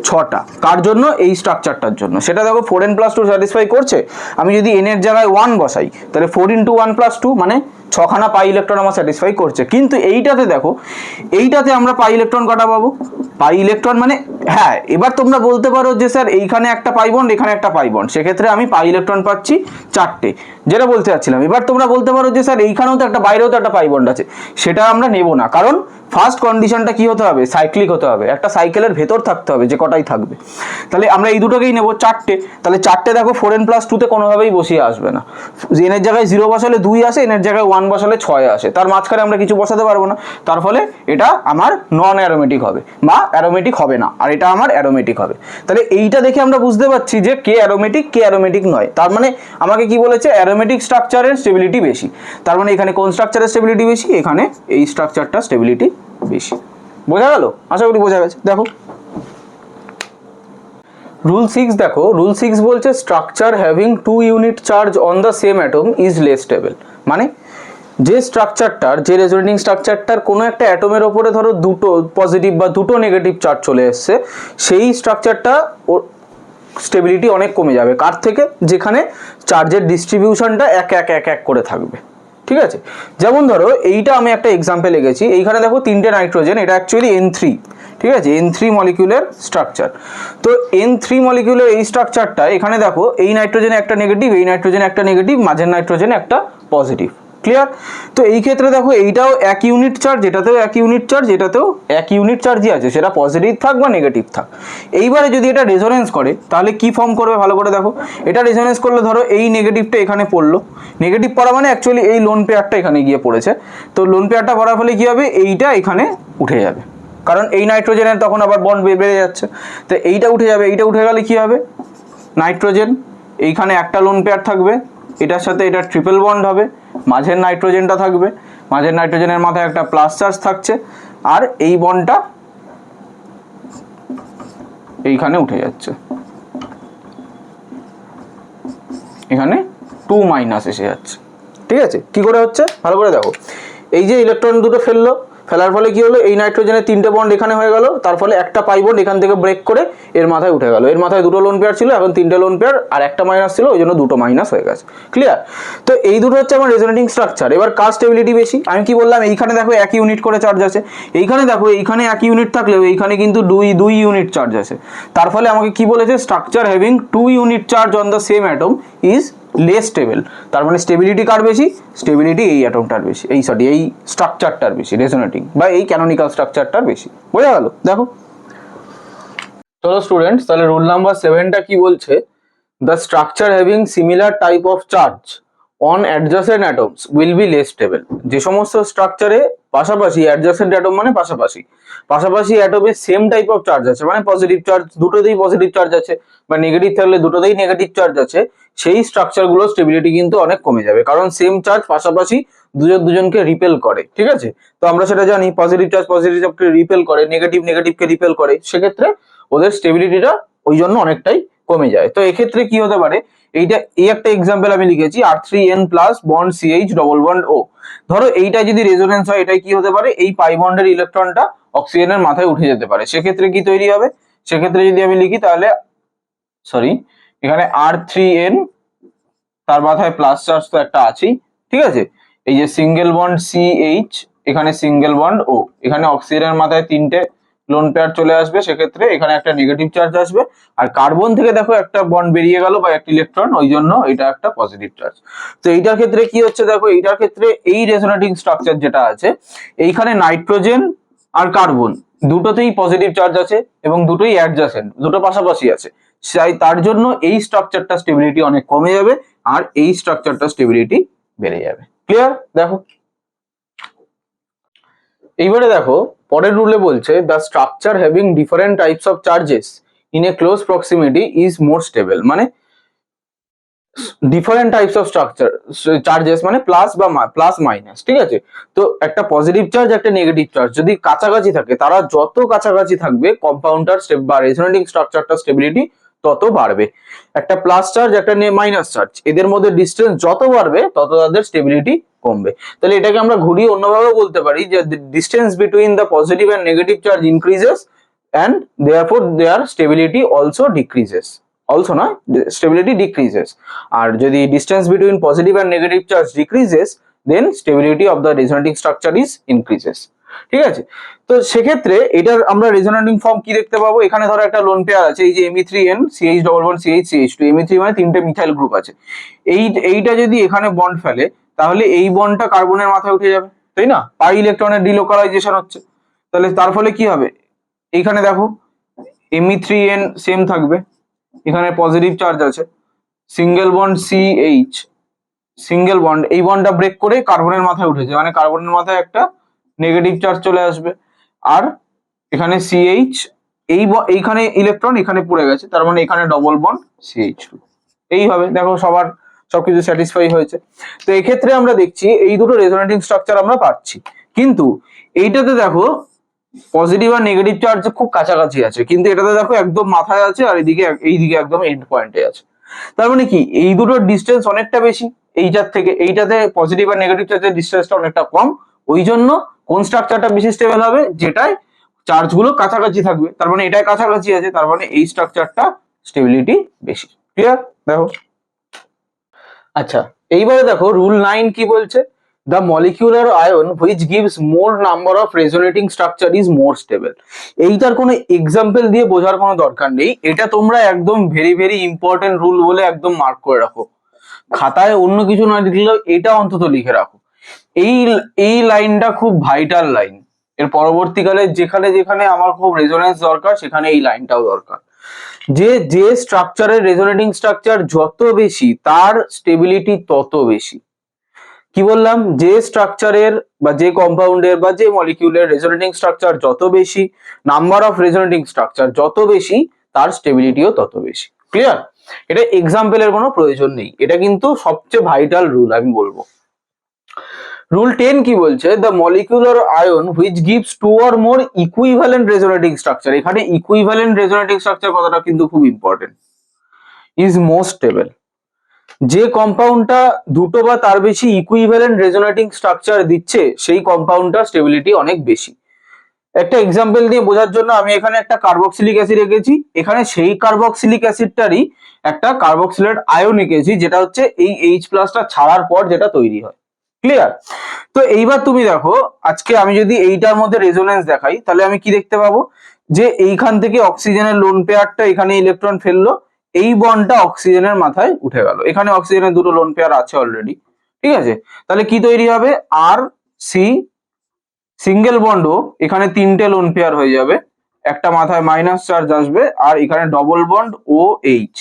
ছটা। কার জন্য? এই স্ট্রাকচারটার জন্য। সেটা দেখো 4n+2 স্যাটিসফাই করছে। আমি যদি n এর জায়গায় 1 বসাই তাহলে 4 × 1+2 মানে 6খানা পাই ইলেকট্রন আমার স্যাটিসফাই করছে। কিন্তু এইটাতে দেখো, এইটাতে আমরা পাই ইলেকট্রন কটা পাবো? পাই ইলেকট্রন মানে হ্যাঁ, এবার তোমরা বলতে পারো যে স্যার এইখানে একটা পাই বন্ড, এখানে একটা পাই বন্ড, সেক্ষেত্রে আমি পাই ইলেকট্রন পাচ্ছি 4টে, যেটা বলতে চাচ্ছিলাম। এবার তোমরা বলতে পারো যে স্যার এইখানেও তো একটা, বাইরেও তো একটা পাই বন্ড আছে, সেটা আমরা নেব না, কারণ ফার্স্ট কন্ডিশনটা কি হতে হবে? সাইক্লিক হতে হবে, একটা সাইকেলের ভেতর থাকতে হবে, যে কটাই থাকবে। তাহলে আমরা এই দুটোকেই নেব 4টে। তাহলে 4টে দেখো 4n+2 কোনোভাবেই বসিয়ে আসবে না। n এর জায়গায় 0 বসালে 2 আসে, n এর জায়গায় 1 বসালে 6 আসে, তার মাঝখানে আমরা কিছু বসাতে পারবো না। তার ফলে এটা আমার নন অ্যারোমেটিক হবে বা অ্যারোমেটিক হবে না, আর এটা আমার অ্যারোমেটিক হবে। তাহলে এইটা দেখে আমরা বুঝতে পারছি যে কে অ্যারোমেটিক, কে অ্যারোমেটিক নয়। তার মানে আমাকে কি বলেছে? অ্যারোমেটিক স্ট্রাকচারের স্টেবিলিটি বেশি। তার মানে এখানে কোন স্ট্রাকচারের স্টেবিলিটি বেশি? এখানে এই স্ট্রাকচারটা স্টেবিলিটি বেশি। বোঝা গেল? আশা করি বোঝা গেছে। দেখো রুল 6, দেখো রুল 6 বলছে structure having 2 unit charge on the same atom is less stable. মানে যে স্ট্রাকচারটার, যে রেজোনেটিং স্ট্রাকচারটার কোনো একটা অ্যাটমের ওপরে ধরো দুটো পজিটিভ বা দুটো নেগেটিভ চার্জ চলে এসছে, সেই স্ট্রাকচারটা ওর স্টেবিলিটি অনেক কমে যাবে। কার থেকে? যেখানে চার্জের ডিস্ট্রিবিউশনটা এক এক এক এক করে থাকবে। ঠিক আছে, যেমন ধরো এইটা আমি একটা এক্সাম্পল এগেছি, এইখানে দেখো 3টে নাইট্রোজেন, এটা অ্যাকচুয়ালি N3, ঠিক আছে, N3 মলিকিউলের স্ট্রাকচার। তো N3 মলিকিউলের এই স্ট্রাকচারটা, এখানে দেখো এই নাইট্রোজেনে একটা নেগেটিভ, এই নাইট্রোজেনে একটা নেগেটিভ, মাঝের নাইট্রোজেনে একটা পজিটিভ। ক্লিয়ার? তো এই ক্ষেত্রে দেখো এইটাও এক ইউনিট চার্জ, এটাতেও এক ইউনিট চার্জ, এটাতেও এক ইউনিট চার্জই আছে, সেটা পজিটিভ থাক বা নেগেটিভ থাক। এইবারে যদি এটা রেজোনেন্স করে তাহলে কি ফর্ম করবে ভালো করে দেখো। এটা রেজোনেন্স করলে ধরো এই নেগেটিভটা এখানে পড়লো, নেগেটিভ পড়া মানে অ্যাকচুয়ালি এই লোন পেয়ারটা এখানে গিয়ে পড়েছে, তো লোন পেয়ারটা পড়ার ফলে কি হবে? এইটা এখানে উঠে যাবে, কারণ এই নাইট্রোজেনের তখন আবার বন্ড বেড়ে যাচ্ছে, তো এইটা উঠে যাবে। এইটা উঠে গেলে কি হবে? নাইট্রোজেন এইখানে একটা লোন পেয়ার থাকবে, এটার সাথে এটা ট্রিপল বন্ড হবে, মাঝের নাইট্রোজেনটা থাকবে, মাঝের নাইট্রোজেনের মাথায় একটা প্লাস চার্জ থাকছে, আর এই বন্ডটা এইখানে উঠে যাচ্ছে, এখানে 2- এসে যাচ্ছে। ঠিক আছে, কি করে হচ্ছে ভালো করে দেখো। এই যে ইলেকট্রন দুটো ফেলার ফলে কি হলো? এই নাইট্রোজেনের 3টে বন্ড এখানে হয়ে গেল, তার ফলে একটা পাই বন্ড এখান থেকে ব্রেক করে এর মাথায় উঠে গেল। এর মাথায় দুটো লোন পেয়ার ছিল, এখন 3টে লোন পেয়ার আর একটা মাইনাস ছিল, ওই জন্য দুটো মাইনাস হয়ে গেছে। ক্লিয়ার? তো এই দুটো হচ্ছে আমার রেজোনেটিং স্ট্রাকচার। এবার কার স্টেবিলিটি বেশি? আমি কি বললাম? এইখানে দেখো 1 ইউনিট করে চার্জ আছে, এইখানে দেখো এইখানে 1 ইউনিট থাকলেও এইখানে কিন্তু 2 ইউনিট চার্জ আছে। তার ফলে আমাকে কি বলেছে? Structure having 2 unit charge on the same atom is less stable. তার মানে স্টেবিলিটি কার বেশি? স্টেবিলিটি এই অ্যাটমটার বেশি, এই স্ট্রাকচারটার বেশি, রেজোনেটিং বা এই ক্যানোনিক্যাল স্ট্রাকচারটার বেশি। বোঝা গেল? দেখো চলো স্টুডেন্টস, তাহলে রুল নাম্বার 7টা কি বলছে? The structure having similar type of charge on adjacent atoms will be less stable. যে সমস্ত স্ট্রাকচারে পাশাপাশি, অ্যাডজাসেন্ট অ্যাটম মানে পাশাপাশি অ্যাটমে সেম টাইপ অফ চার্জ আছে, মানে পজিটিভ চার্জ, দুটোতেই পজিটিভ চার্জ আছে, বা নেগেটিভ থাকলে দুটোতেই নেগেটিভ চার্জ আছে, সেই স্ট্রাকচারগুলোর স্টেবিলিটি কিন্তু অনেক কমে যাবে, কারণ সেম চার্জ পাশাপাশি দুজনকে রিপেল করে। ঠিক আছে, তো আমরা সেটা জানি, পজিটিভ চার্জকে রিপেল করে, নেগেটিভকে রিপেল করে, সেক্ষেত্রে ওদের স্টেবিলিটিটা ওই জন্য অনেকটাই কমে যায়। তো এক্ষেত্রে কি হতে পারে? এইটা এই একটা এক্সাম্পল আমি লিখেছি, R3N+ bond CH double bond O। ধরো এইটা যদি রেজোনেন্স হয়, এটাই কি হতে পারে? এই পাই বন্ডের ইলেকট্রনটা অক্সিজেনের মাথায় উঠে যেতে পারে। সেক্ষেত্রে কি তৈরি হবে? সেক্ষেত্রে যদি আমি লিখি তাহলে এখানে R3N, তার মাথায় প্লাস চার্জ তো একটা আছেই, ঠিক আছে, এই যে সিঙ্গেল বন্ড CH, এখানে সিঙ্গেল বন্ড O, এখানে অক্সিজেনের মাথায় 3টে লোন পেয়ার চলে আসবে, সেক্ষেত্রে এখানে একটা নেগেটিভ চার্জ আসবে, আর কার্বন থেকে দেখো একটা বন্ড বেরিয়ে গেল বা একটা ইলেকট্রন, ওই জন্য এটা একটা পজিটিভ চার্জ। তো এইটার ক্ষেত্রে কি হচ্ছে দেখো, এইটার ক্ষেত্রে এই রেজোনেটিং স্ট্রাকচার যেটা আছে, এইখানে নাইট্রোজেন আর কার্বন দুটোতেই পজিটিভ চার্জ আছে এবং দুটোই অ্যাডজাসেন্ট, দুটো পাশাপাশি আছে, তার জন্য এই স্ট্রাকচারটা স্টেবিলিটি অনেক কমে যাবে, আর এই স্ট্রাকচারটা স্টেবিলিটি বেড়ে যাবে। ক্লিয়ার? দেখো এইবারে দেখো পরের রুলে বলছে the structure having different types of charges in a close proximity is more stable. মানে different types of structure charges মানে প্লাস বা প্লাস মাইনাস, ঠিক আছে, তো একটা পজিটিভ চার্জ একটা নেগেটিভ চার্জ যদি কাছাকাছি থাকে, তারা যত কাছাকাছি থাকবে কম্পাউন্ডার বা রেজোনেটিং স্ট্রাকচারটা স্টেবিলিটি তত বাড়বে। একটা প্লাস চার্জ একটা মাইনাস চার্জ, এদের মধ্যে ডিস্টেন্স যত বাড়বে তত তাদের স্টেবিলিটি কমবে। তাহলে এটাকে আমরা ঘুরিয়ে অন্যভাবে বলতে পারি যে distance between the positive and negative charge increases and therefore their stability also decreases. Also না, stability decreases. আর যদি distance between positive and negative charge decreases, then stability of the resonating structure is increases. ঠিক আছে, তো সেক্ষেত্রে এটার আমরা resonating form কি দেখতে পাবো, এখানে ধরো একটা লোন পেয়ার আছে, এই যে Me3N CH double bond CH CH2, Me3 মানে তিনটে মিথাইল গ্রুপ আছে, এইটা যদি এখানে বন্ড ফেলে তাহলে এই বন্ডটা কার্বনের মাথায় উঠে যাবে, তাই না? পাই ইলেকট্রনের ডিলোকালাইজেশন হচ্ছে, তাহলে তার ফলে কি হবে, এইখানে দেখো Me3N সেম থাকবে, এখানে পজিটিভ চার্জ আছে, single bond CH, single bond, এই বন্ডটা ব্রেক করে কার্বনের মাথায় উঠেছে, মানে কার্বনের মাথায় একটা নেগেটিভ চার্জ চলে আসবে, আর এখানে CH, এইখানে ইলেকট্রন এখানে পড়ে গেছে, তার মানে এখানে ডবল বন্ড CH2, এইভাবে দেখো সবার সবকিছু স্যাটিসফাই হয়েছে। তো এক্ষেত্রে আমরা দেখছি এই দুটো রেজোনেটিং স্ট্রাকচার আমরা পাচ্ছি, কিন্তু এইটাতে দেখো পজিটিভ আর নেগেটিভ চার্জ খুব কাছাকাছি আছে, কিন্তু এটাতে দেখো একদম মাথায় আছে আর এইদিকে একদম এন্ড পয়েন্টে আছে। তার মানে কি, এই দুটোর ডিস্টেন্স অনেকটা বেশি এইটার থেকে, এইটাতে পজিটিভ আর নেগেটিভ চার্জের ডিস্টেন্সটা অনেকটা কম, ওই জন্য কোন স্ট্রাকচারটা বেশি স্টেবল হবে, যেটায় চার্জ গুলো কাছাকাছি থাকবে, তার মানে এটাই কাছাকাছি আছে, তার মানে এই স্ট্রাকচারটা স্টেবিলিটি বেশি। ক্লিয়ার? দেখো আচ্ছা, এইবারে দেখো রুল 9 কি বলছে, the molecular ion which gives more number of resonating structure is more stable. এইটার কোনো এক্সাম্পল দিয়ে বোঝার কোনো দরকার নেই, এটা তোমরা একদম ভেরি ভেরি ইম্পর্টেন্ট রুল বলে একদম মার্ক করে রাখো, খাতায় অন্য কিছু না লিখলেও এটা অন্তত লিখে রাখো। এই লাইনটা খুব ভাইটাল লাইন, এর পরবর্তীকালে যেখানে যেখানে আমার খুব রেজোনেন্স দরকার সেখানে এই লাইনটাও দরকার, যে স্ট্রাকচারের রেজোনেটিং স্ট্রাকচার যত বেশি তার স্টেবিলিটি তত বেশি। কি বললাম, যে স্ট্রাকচারের বা যে কম্পাউন্ডের বা যে মলিকিউলের রেজোনেটিং স্ট্রাকচার যত বেশি, নাম্বার অফ রেজোনেটিং স্ট্রাকচার যত বেশি, তার স্টেবিলিটিও তত বেশি। ক্লিয়ার? এটা এক্সাম্পলের কোনো প্রয়োজন নেই, এটা কিন্তু সবচেয়ে ভাইটাল রুল আমি বলবো। রুল 10 কি বলছে, the molecular ion which gives two or more equivalent resonating structure, এখানে ইকুইভ্যালেন্ট রেজোনেটিং স্ট্রাকচার কথাটা কিন্তু খুব ইম্পর্টেন্ট, ইজ মোস্ট স্টেবল। যে কম্পাউন্ডটা দুটো বা তার বেশি ইকুইভ্যালেন্ট রেজোনেটিং স্ট্রাকচার দিচ্ছে সেই কম্পাউন্ডটার স্টেবিলিটি অনেক বেশি। একটা এক্সাম্পল দিয়ে বোঝার জন্য আমি এখানে একটা কার্বক্সিলিক অ্যাসিড এঁকেছি, এখানে সেই কার্বক্সিলিক অ্যাসিডটারই একটা কার্বক্সিলেট আয়ন এঁকেছি, যেটা হচ্ছে এই H+টা ছাড়ার পর যেটা তৈরি হয়। ক্লিয়ার? তো এইবার তুমি দেখো, আজকে আমি যদি এইটার মধ্যে রেজোনেন্স দেখাই তাহলে আমি কি দেখতে পাবো, যে এইখান থেকে অক্সিজেনের লোন পেয়ারটা এখানে ইলেকট্রন ফেললো, এই বন্ডটা অক্সিজেনের মাথায় উঠে গেল, এখানে অক্সিজেনের দুটো লোন পেয়ার আছে অলরেডি, ঠিক আছে? তাহলে কি তৈরি হবে, আর সি সিঙ্গেল বন্ডও এখানে তিনটে লোন পেয়ার হয়ে যাবে, একটা মাথায় মাইনাস চার্জ আসবে, আর এখানে ডবল বন্ড ও এইচ,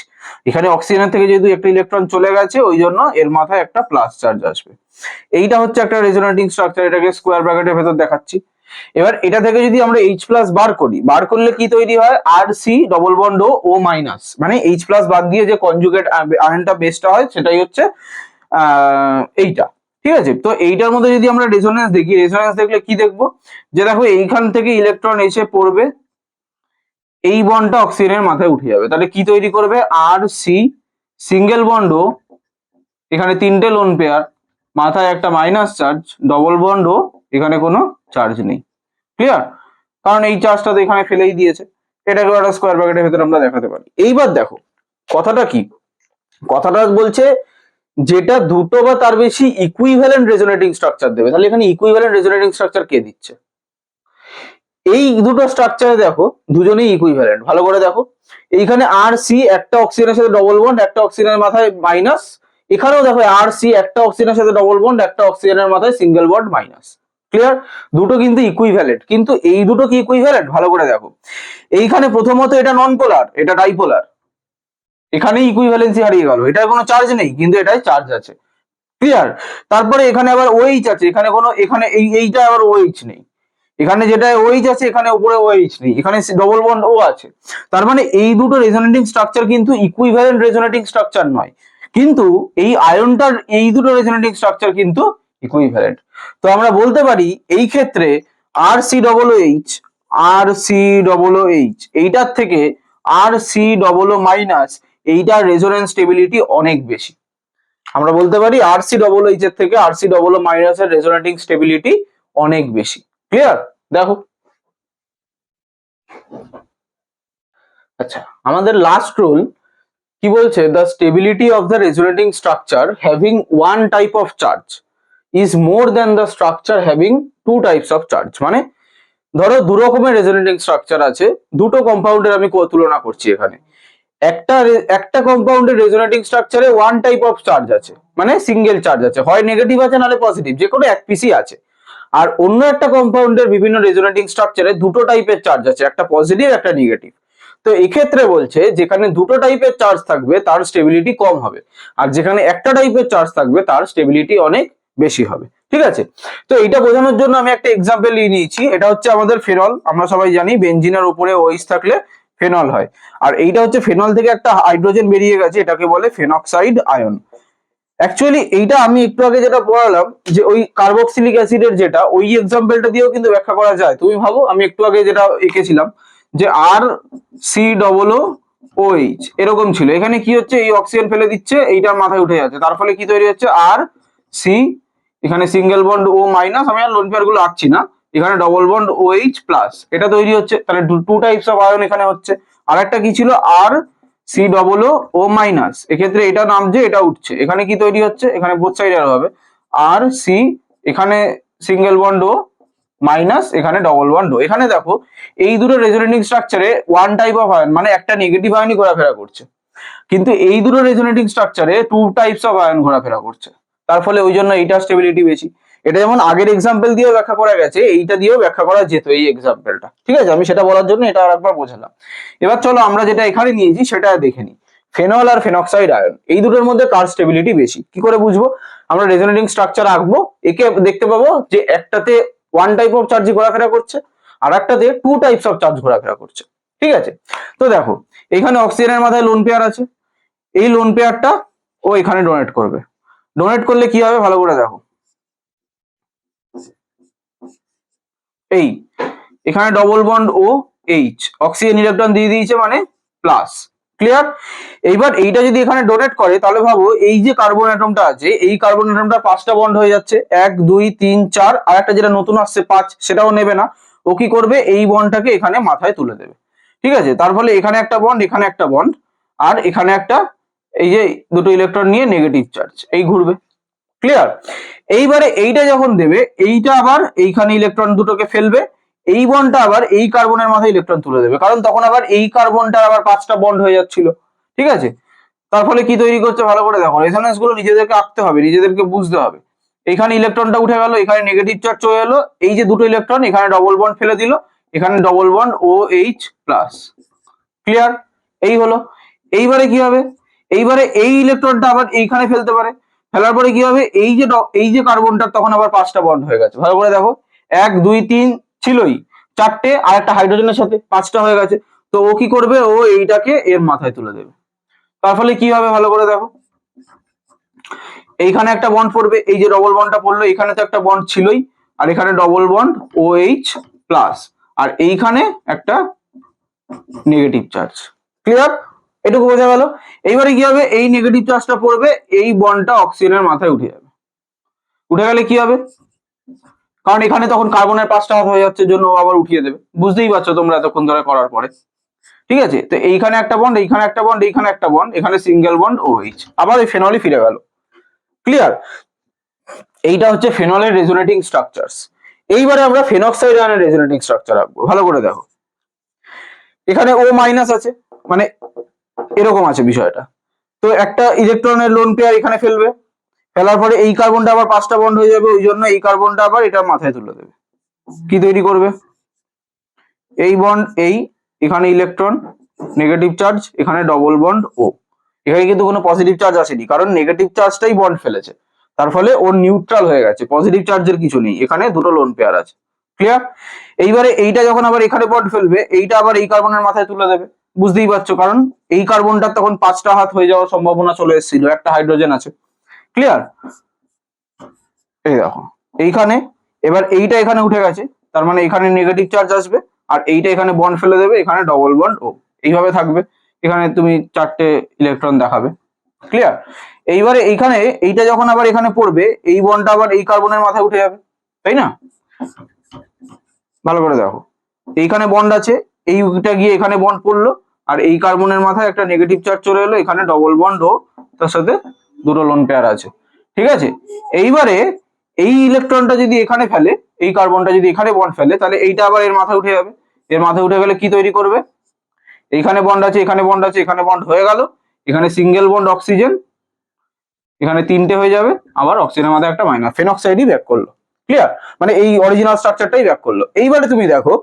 এখানে অক্সিজেনের থেকে যেহেতু একটা ইলেকট্রন চলে গেছে ওই জন্য এর মাথায় একটা প্লাস চার্জ আসবে। এইটা হচ্ছে একটা রেজোনেটিং স্ট্রাকচার, এটাকে স্কোয়ার ব্র্যাকেটের ভেতর দেখাচ্ছি। এবার এটা থেকে যদি আমরা H+ বার করলে কি তৈরি হয়, আর সি ডবল বন্ড ও মাইনাস, মানে H+ বাদ দিয়ে যে কনজুগেট আয়নটা বেসটা হয় সেটাই হচ্ছে এইটা। ঠিক আছে, তো এইটার মধ্যে যদি আমরা রেজোনেন্স দেখি, রেজোনেন্স দেখলে কি দেখবো, যে দেখো এইখান থেকে ইলেকট্রন এসে পড়বে, এই বন্ডটা অক্সিজেনের মাথায় উঠে যাবে, তাহলে কি তৈরি করবে, আর সি সিঙ্গেল বন্ড ও এখানে তিনটে লোন পেয়ার, মাথায় একটা মাইনাস চার্জ, ডবল বন্ড ও এখানে কোনো চার্জ নেই। ক্লিয়ার? কারণ এই চার্জটা তো এখানে ফেলেই দিয়েছে, এটাকে একটা স্কোয়ার ব্র্যাকেটের ভেতরে আমরা দেখাতে পারি। এইবার দেখো কথাটা কি, কথাটা বলছে যেটা দুটো বা তার বেশি ইকুইভ্যালেন্ট রেজোনেটিং স্ট্রাকচার দেবে, তাহলে এখানে ইকুইভ্যালেন্ট রেজোনেটিং স্ট্রাকচার কে দিচ্ছে, এই দুটো স্ট্রাকচারে দেখো দুজনেই ইকুইভ্যালেন্ট, ভালো করে দেখো, এইখানে আর সি একটা অক্সিজেনের সাথে ডবল বন্ড, একটা অক্সিজেনের মাথায় মাইনাস, এখানেও দেখো আর সি একটা অক্সিজেনের সাথে ডবল বন্ড, একটা অক্সিজেনের মাথায় সিঙ্গেল বন্ড মাইনাস। ক্লিয়ার? দুটো কিন্তু ইকুইভ্যালেন্ট, কিন্তু এই দুটো কি ইকুইভ্যালেন্ট, ভালো করে দেখো, এইখানে প্রথমত এটা নন পোলার, এটা ডাইপোলার, এখানে ইকুইভ্যালেন্সি হারিয়ে গেল, এটার কোনো চার্জ নেই কিন্তু এটাই চার্জ আছে। ক্লিয়ার? তারপরে এখানে আবার ওএইচ আছে, এখানে কোনো এখানে এইটা আবার ওএইচ নেই, এখানে যেটা ওএইচ আছে এখানে উপরে ওএইচ নেই, এখানে ডবল বন্ড ও আছে, তার মানে এই দুটো রেজোনেটিং স্ট্রাকচার কিন্তু ইকুইভ্যালেন্ট রেজোনেটিং স্ট্রাকচার নয়, কিন্তু এই আয়নটার এই দুটো রেজোনেটিং স্ট্রাকচার কিন্তু ইকুইভ্যালেন্ট। তো আমরা বলতে পারি এই ক্ষেত্রে আর সি ডবল এইচ, আর সি ডবল এইচ এইটার থেকে আর সি ডবল মাইনাস এইটার রেজোনেন্স স্টেবিলিটি অনেক বেশি। আমরা বলতে পারি আর সি ডবল এইচ এর থেকে আর সি ডবল মাইনাস এর রেজোনেটিং স্টেবিলিটি অনেক বেশি। ক্লিয়ার? দেখো আচ্ছা, আমাদের লাস্ট রুল কি বলছে, the stability of the resonating structure having one type of charge is more than the structure having two types of charge. মানে ধরো দু রকমের রেজোনেটিং স্ট্রাকচার আছে, দুটো কম্পাউন্ডের আমি তুলনা করছি এখানে। একটা কম্পাউন্ডের রেজোনেটিং স্ট্রাকচারে ওয়ান টাইপ অফ চার্জ আছে, মানে সিঙ্গেল চার্জ আছে, হয় নেগেটিভ আছে নাহলে পজিটিভ, যে কোনো এক পিসই আছে। আর অন্য একটা কম্পাউন্ডের বিভিন্ন রেজোনেটিং স্ট্রাকচারে দুটো টাইপের চার্জ আছে, একটা পজিটিভ একটা নেগেটিভ। তো এক্ষেত্রে বলছে যেখানে দুটো টাইপের চার্জ থাকবে তার স্টেবিলিটি কম হবে, আর যেখানে একটা টাইপের চার্জ থাকবে তার স্টেবিলিটি অনেক বেশি হবে। ঠিক আছে, তো এটা বোঝানোর জন্য আমি একটা এক্সাম্পল নিয়ে নিয়েছি। এটা হচ্ছে আমাদের ফেনল। আমরা সবাই জানি বেনজিনের উপরে ওএইচ থাকলে ফেনল হয়, আর এইটা হচ্ছে ফেনল থেকে একটা হাইড্রোজেন বেরিয়ে গেছে, এটাকে বলে ফেনক্সাইড আয়ন। অ্যাকচুয়ালি এইটা আমি একটু আগে যেটা পড়ালাম যে ওই কার্বক্সিলিক অ্যাসিডের যেটা, ওই এক্সাম্পলটা দিয়েও কিন্তু ব্যাখ্যা করা যায়। তুমি ভাবো আমি একটু আগে যেটা এঁকেছিলাম যে আর সি ডবল ও এইচ এরকম ছিল, এখানে কি হচ্ছে এই অক্সিজেন ফেলে দিচ্ছে, এইটার মাথায় উঠে যাচ্ছে, তার ফলে কি তৈরি হচ্ছে আর সি, এখানে সিঙ্গেল বন্ড ও মাইনাস, আমি আর লোন পেয়ার গুলো আঁকছি না, এখানে ডবল বন্ড ও এইচ প্লাস, এটা তৈরি হচ্ছে। তাহলে টু টাইপস অফ আয়ন এখানে হচ্ছে। আর একটা কি ছিল আর সি ডবল ও মাইনাস, এক্ষেত্রে এটা নামছে এটা উঠছে, এখানে কি তৈরি হচ্ছে, এখানে বোথ সাইড আর হবে আর সি, এখানে সিঙ্গেল বন্ড ও মাইনাস, এখানে ডবল বন্ড ও। এখানে দেখো এই দুটো রেজোনেটিং স্ট্রাকচারে ওয়ান টাইপ অফ আয়ন, মানে একটা নেগেটিভ আয়নই ঘোরাফেরা করছে, কিন্তু এই দুটো রেজোনেটিং স্ট্রাকচারে টু টাইপস অফ আয়ন ঘোরাফেরা করছে, তার ফলে ওই জন্য এইটার স্টেবিলিটি বেশি। এটা যেমন আগের এক্সাম্পল দিয়েও ব্যাখ্যা করা গেছে, এইটা দিয়েও ব্যাখ্যা করা যেত এই এক্সাম্পলটা। ঠিক আছে, আমি সেটা বলার জন্য এটা আরেকবার বোঝালাম। এবার চলো আমরা যেটা এখানে নিয়েছি সেটা দেখে নিই। ফেনল আর ফেনক্সাইড আয়ন, এই দুটোর মধ্যে কার স্টেবিলিটি বেশি কি করে বুঝবো? আমরা রেজোনেটিং স্ট্রাকচার আঁকবো, একে দেখতে পাবো যে একটাতে ওয়ান টাইপ অফ চার্জ ঘোরাফেরা করছে, আর একটাতে টু টাইপস অফ চার্জ ঘোরাফেরা করছে। ঠিক আছে, তো দেখো এখানে অক্সিজেনের মাথায় লোন পেয়ার আছে, এই লোন পেয়ারটা ও এখানে ডোনেট করবে। ডোনেট করলে কি হবে ভালো করে দেখো, এই এখানে ডবল বন্ড ও এইচ, অক্সিজেন ইলেকট্রন দিয়ে দিয়েছে মানে প্লাস। ক্লিয়ার? এইবার এইটা যদি এখানে ডোনেট করে তাহলে ভাবো এই যে কার্বন অ্যাটমটা আছে, এই কার্বন অ্যাটমটা পাঁচটা বন্ড হয়ে যাচ্ছে, 1 2 3 4, আর একটা যেটা নতুন আসছে 5, সেটাও নেবে না, ও কি করবে এই বন্ডটাকে এখানে মাথায় তুলে দেবে। ঠিক আছে, তার ফলে এখানে একটা বন্ড, এখানে একটা বন্ড, আর এখানে একটা, এই যে দুটো ইলেকট্রন নিয়ে নেগেটিভ চার্জ এই ঘুরবে। ক্লিয়ার? এইবারে এইটা যখন দেবে, এইটা আবার এইখানে ইলেকট্রন দুটোকে ফেলবে, এই বন্ডটা আবার এই কার্বনের মাথায় ইলেকট্রন তুলে দেবে, কারণ তখন আবার এই কার্বনটা আবার পাঁচটা বন্ড হয়ে যাচ্ছিল। ঠিক আছে, তার ফলে কি তৈরি করছে ভালো করে দেখো, রেজোন্যান্স গুলো নিজেদেরকে আঁকতে হবে, নিজেদেরকে বুঝতে হবে। এখানে ইলেকট্রনটা উঠে গেল, এখানে নেগেটিভ চার্জ চলে এলো, এই যে দুটো ইলেকট্রন এখানে ডবল বন্ড ফেলে দিল, এখানে ডবল বন্ড ও এইচ প্লাস। ক্লিয়ার? এই হলো। এইবারে কি হবে, এইবারে এই ইলেকট্রনটা আবার এইখানে ফেলতে পারে, ফেলার পরে কি হবে, এই যে কার্বনটা তখন আবার পাঁচটা বন্ড হয়ে গেছে। ভালো করে দেখো, 1 2 3 ছিলই, চারটে আর একটা হাইড্রোজেনের সাথে পাঁচটা হয়ে গেছে। তো ও কি করবে, ও এইটাকে এর মাথায় তুলে দেবে। তার ফলে কি হবে ভালো করে দেখো, এইখানে একটা বন্ড পড়বে, এই যে ডবল বন্ডটা পড়লো, এখানে তো একটা বন্ড ছিলই, আর এখানে ডবল বন্ড ও এইচ প্লাস, আর এইখানে একটা নেগেটিভ চার্জ। ক্লিয়ার? এটুকু বোঝা গেল। এইবারে কি হবে, এই নেগেটিভ চার্জটা পড়বে, এই বন্ডটা অক্সিজেনের মাথায় উঠে যাবে। উঠে গেলে কি হবে, কারণ এখানে তখন কার্বনের পাঁচটা হাত হয়ে যাচ্ছে, জন্য ও আবার উঠিয়ে দেবে। বুঝতেই পারছো তোমরা এতক্ষণ ধরে করার পরে। ঠিক আছে, তো এইখানে একটা বন্ড, এইখানে একটা বন্ড, এইখানে একটা বন্ড, এখানে সিঙ্গেল বন্ড ও এইচ, আবার এই ফেনলই ফিরে গেল। ক্লিয়ার? এইটা হচ্ছে ফেনলের রেজোনেটিং স্ট্রাকচারস। এইবারে আমরা ফেনক্সাইড আয়নের রেজোনেটিং স্ট্রাকচার আঁকবো। ভালো করে দেখো, এখানে ও মাইনাস আছে, মানে এরকম আছে বিষয়টা। তো একটা ইলেকট্রনের লোন পেয়ার এখানে ফেলবে, ফেলার পরে এই কার্বনটা আবার পাঁচটা বন্ড হয়ে যাবে, ওই জন্য এই কার্বনটা আবার এটা মাথায় তুলে দেবে। কি তৈরি করবে, এই বন্ড এই, এখানে ইলেকট্রন নেগেটিভ চার্জ, এখানে ডবল বন্ড ও, এখানে কিন্তু কোনো পজিটিভ চার্জ আসেনি, কারণ নেগেটিভ চার্জটাই বন্ড ফেলেছে, তার ফলে ও নিউট্রাল হয়ে গেছে, পজিটিভ চার্জের কিছু নেই, এখানে দুটো লোন পেয়ার আছে। ক্লিয়ার? এইবারে এইটা যখন আবার এখানে বন্ড ফেলবে, এইটা আবার এই কার্বনের মাথায় তুলে দেবে। বুঝতেই পারছো, কারণ এই কার্বনটার তখন পাঁচটা হাত হয়ে যাওয়ার সম্ভাবনা চলে এসেছিল, একটা হাইড্রোজেন আছে। ক্লিয়ার? এই দেখো এইখানে, এবার এইটা এখানে উঠে গেছে, তার মানে এখানে নেগেটিভ চার্জ আসবে, আর এইটা এখানে বন্ড ফেলে দেবে, এখানে ডবল বন্ড ও, এইভাবে থাকবে। এখানে তুমি চারটে ইলেকট্রন দেখাবে। ক্লিয়ার? এইবারে এইখানে এইটা যখন আবার এখানে পড়বে, এই বন্ডটা আবার এই কার্বনের মাথায় উঠে যাবে, তাই না? ভালো করে দেখো, এইখানে বন্ড আছে, এইটা গিয়ে এখানে বন্ড পড়লো, আর এই কার্বনের মাথায় একটা নেগেটিভ চার্জ চলে এলো, এখানে ডবল বন্ড ও তার সাথে দুটো লোন পেয়ার আছে, ঠিক আছে। এইবারে এই ইলেকট্রনটা যদি এখানে ফেলে, এই কার্বনটা যদি এখানে বন্ড ফেলে, তাহলে এইটা আবার এর মাথায় উঠে যাবে। এর মাথায় উঠে গেলে কি তৈরি করবে, এইখানে বন্ড আছে, এখানে বন্ড আছে, এখানে বন্ড হয়ে গেল, এখানে সিঙ্গেল বন্ড অক্সিজেন, এখানে তিনটে হয়ে যাবে, আবার অক্সিজেনের মাথায় একটা মাইনাস, ফেনক্সাইডই ব্যাক করলো। ক্লিয়ার, মানে এই অরিজিনাল স্ট্রাকচারটাই ব্যাক করলো। এইবারে তুমি দেখো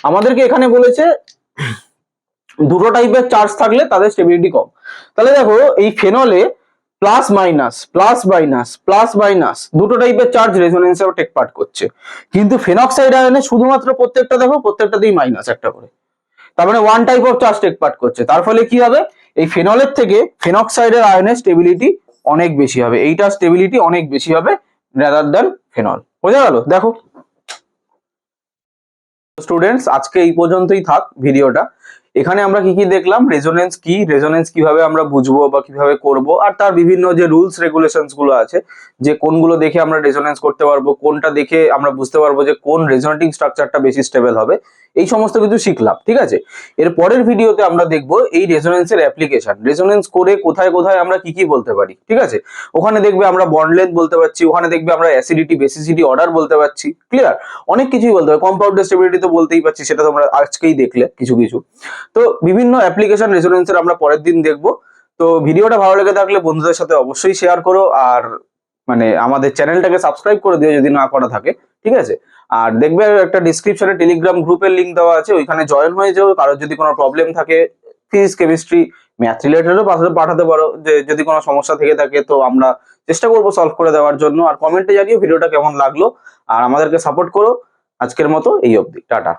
আমাদেরকে এখানে বলেছে দুটো টাইপের চার্জ থাকলে তাদের স্টেবিলিটি কম। তাহলে দেখো এই ফেনলে plus minus plus minus plus minus দুটো টাইপের চার্জ রেজোনেন্সে টেক পার্ট করছে, কিন্তু ফেনক্সাইড আয়নে শুধুমাত্র প্রত্যেকটা দেখো প্রত্যেকটাতেই মাইনাস একটা করে, তার মানে one type of charge take part করছে। তার ফলে কি হবে, এই ফেনলের থেকে ফেনক্সাইডের আয়নের স্টেবিলিটি অনেক বেশি হবে, এইটার স্টেবিলিটি অনেক বেশি হবে রাদার দ্যান ফেনল। বোঝা গেল? দেখো স্টুডেন্টস, আজকে এই পর্যন্তই থাক ভিডিওটা। এখানে আমরা কি কি দেখলাম, রেজোনেন্স কি, রেজোনেন্স কিভাবে আমরা বুঝবো বা কিভাবে করব, আর তার বিভিন্ন যে রুলস রেগুলেশনস গুলো আছে, যে কোনগুলো দেখে আমরা রেজোনেন্স করতে পারবো, কোনটা দেখে আমরা বুঝতে পারবো যে কোন রেজোনেটিং স্ট্রাকচারটা বেশি স্টেবল হবে, এই সমস্ত কিছু শিখলাম, ঠিক আছে। এর পরের ভিডিওতে আমরা দেখবো এই রেজোনেন্সের অ্যাপ্লিকেশন, রেজোনেন্স করে কোথায় কোথায় আমরা কি কি বলতে পারি, ঠিক আছে। ওখানে দেখবে আমরা বন্ড লেন্থ বলতে পারছি, ওখানে দেখবে আমরা অ্যাসিডিটি বেসিসিটি অর্ডার বলতে পারছি, ক্লিয়ার, অনেক কিছুই বলতে পারি, কম্পাউন্ডের স্টেবিলিটি তো বলতেই পারছি, সেটা তোমরা আজকেই দেখলে কিছু কিছু। তো বিভিন্ন অ্যাপ্লিকেশন রেজোনেন্সের আমরা পরের দিন দেখবো। তো ভিডিওটা ভালো লেগে থাকলে বন্ধুদের সাথে অবশ্যই শেয়ার করো, আর মানে আমাদের চ্যানেলটাকে সাবস্ক্রাইব করে দিও যদি না করা থাকে, ঠিক আছে। আর দেখবে একটা ডিসক্রিপশনে টেলিগ্রাম গ্রুপের লিংক দেওয়া আছে, ওইখানে জয়েন হয়ে যাও। কারোর যদি কোনো প্রবলেম থাকে ফিজিক্স কেমিস্ট্রি ম্যাথ রিলেটেডও পাঠাতে পারো, যে যদি কোনো সমস্যা থেকে থাকে তো আমরা চেষ্টা করবো সলভ করে দেওয়ার জন্য। আর কমেন্টে জানিও ভিডিওটা কেমন লাগলো, আর আমাদেরকে সাপোর্ট করো। আজকের মতো এই অবধি, টাটা।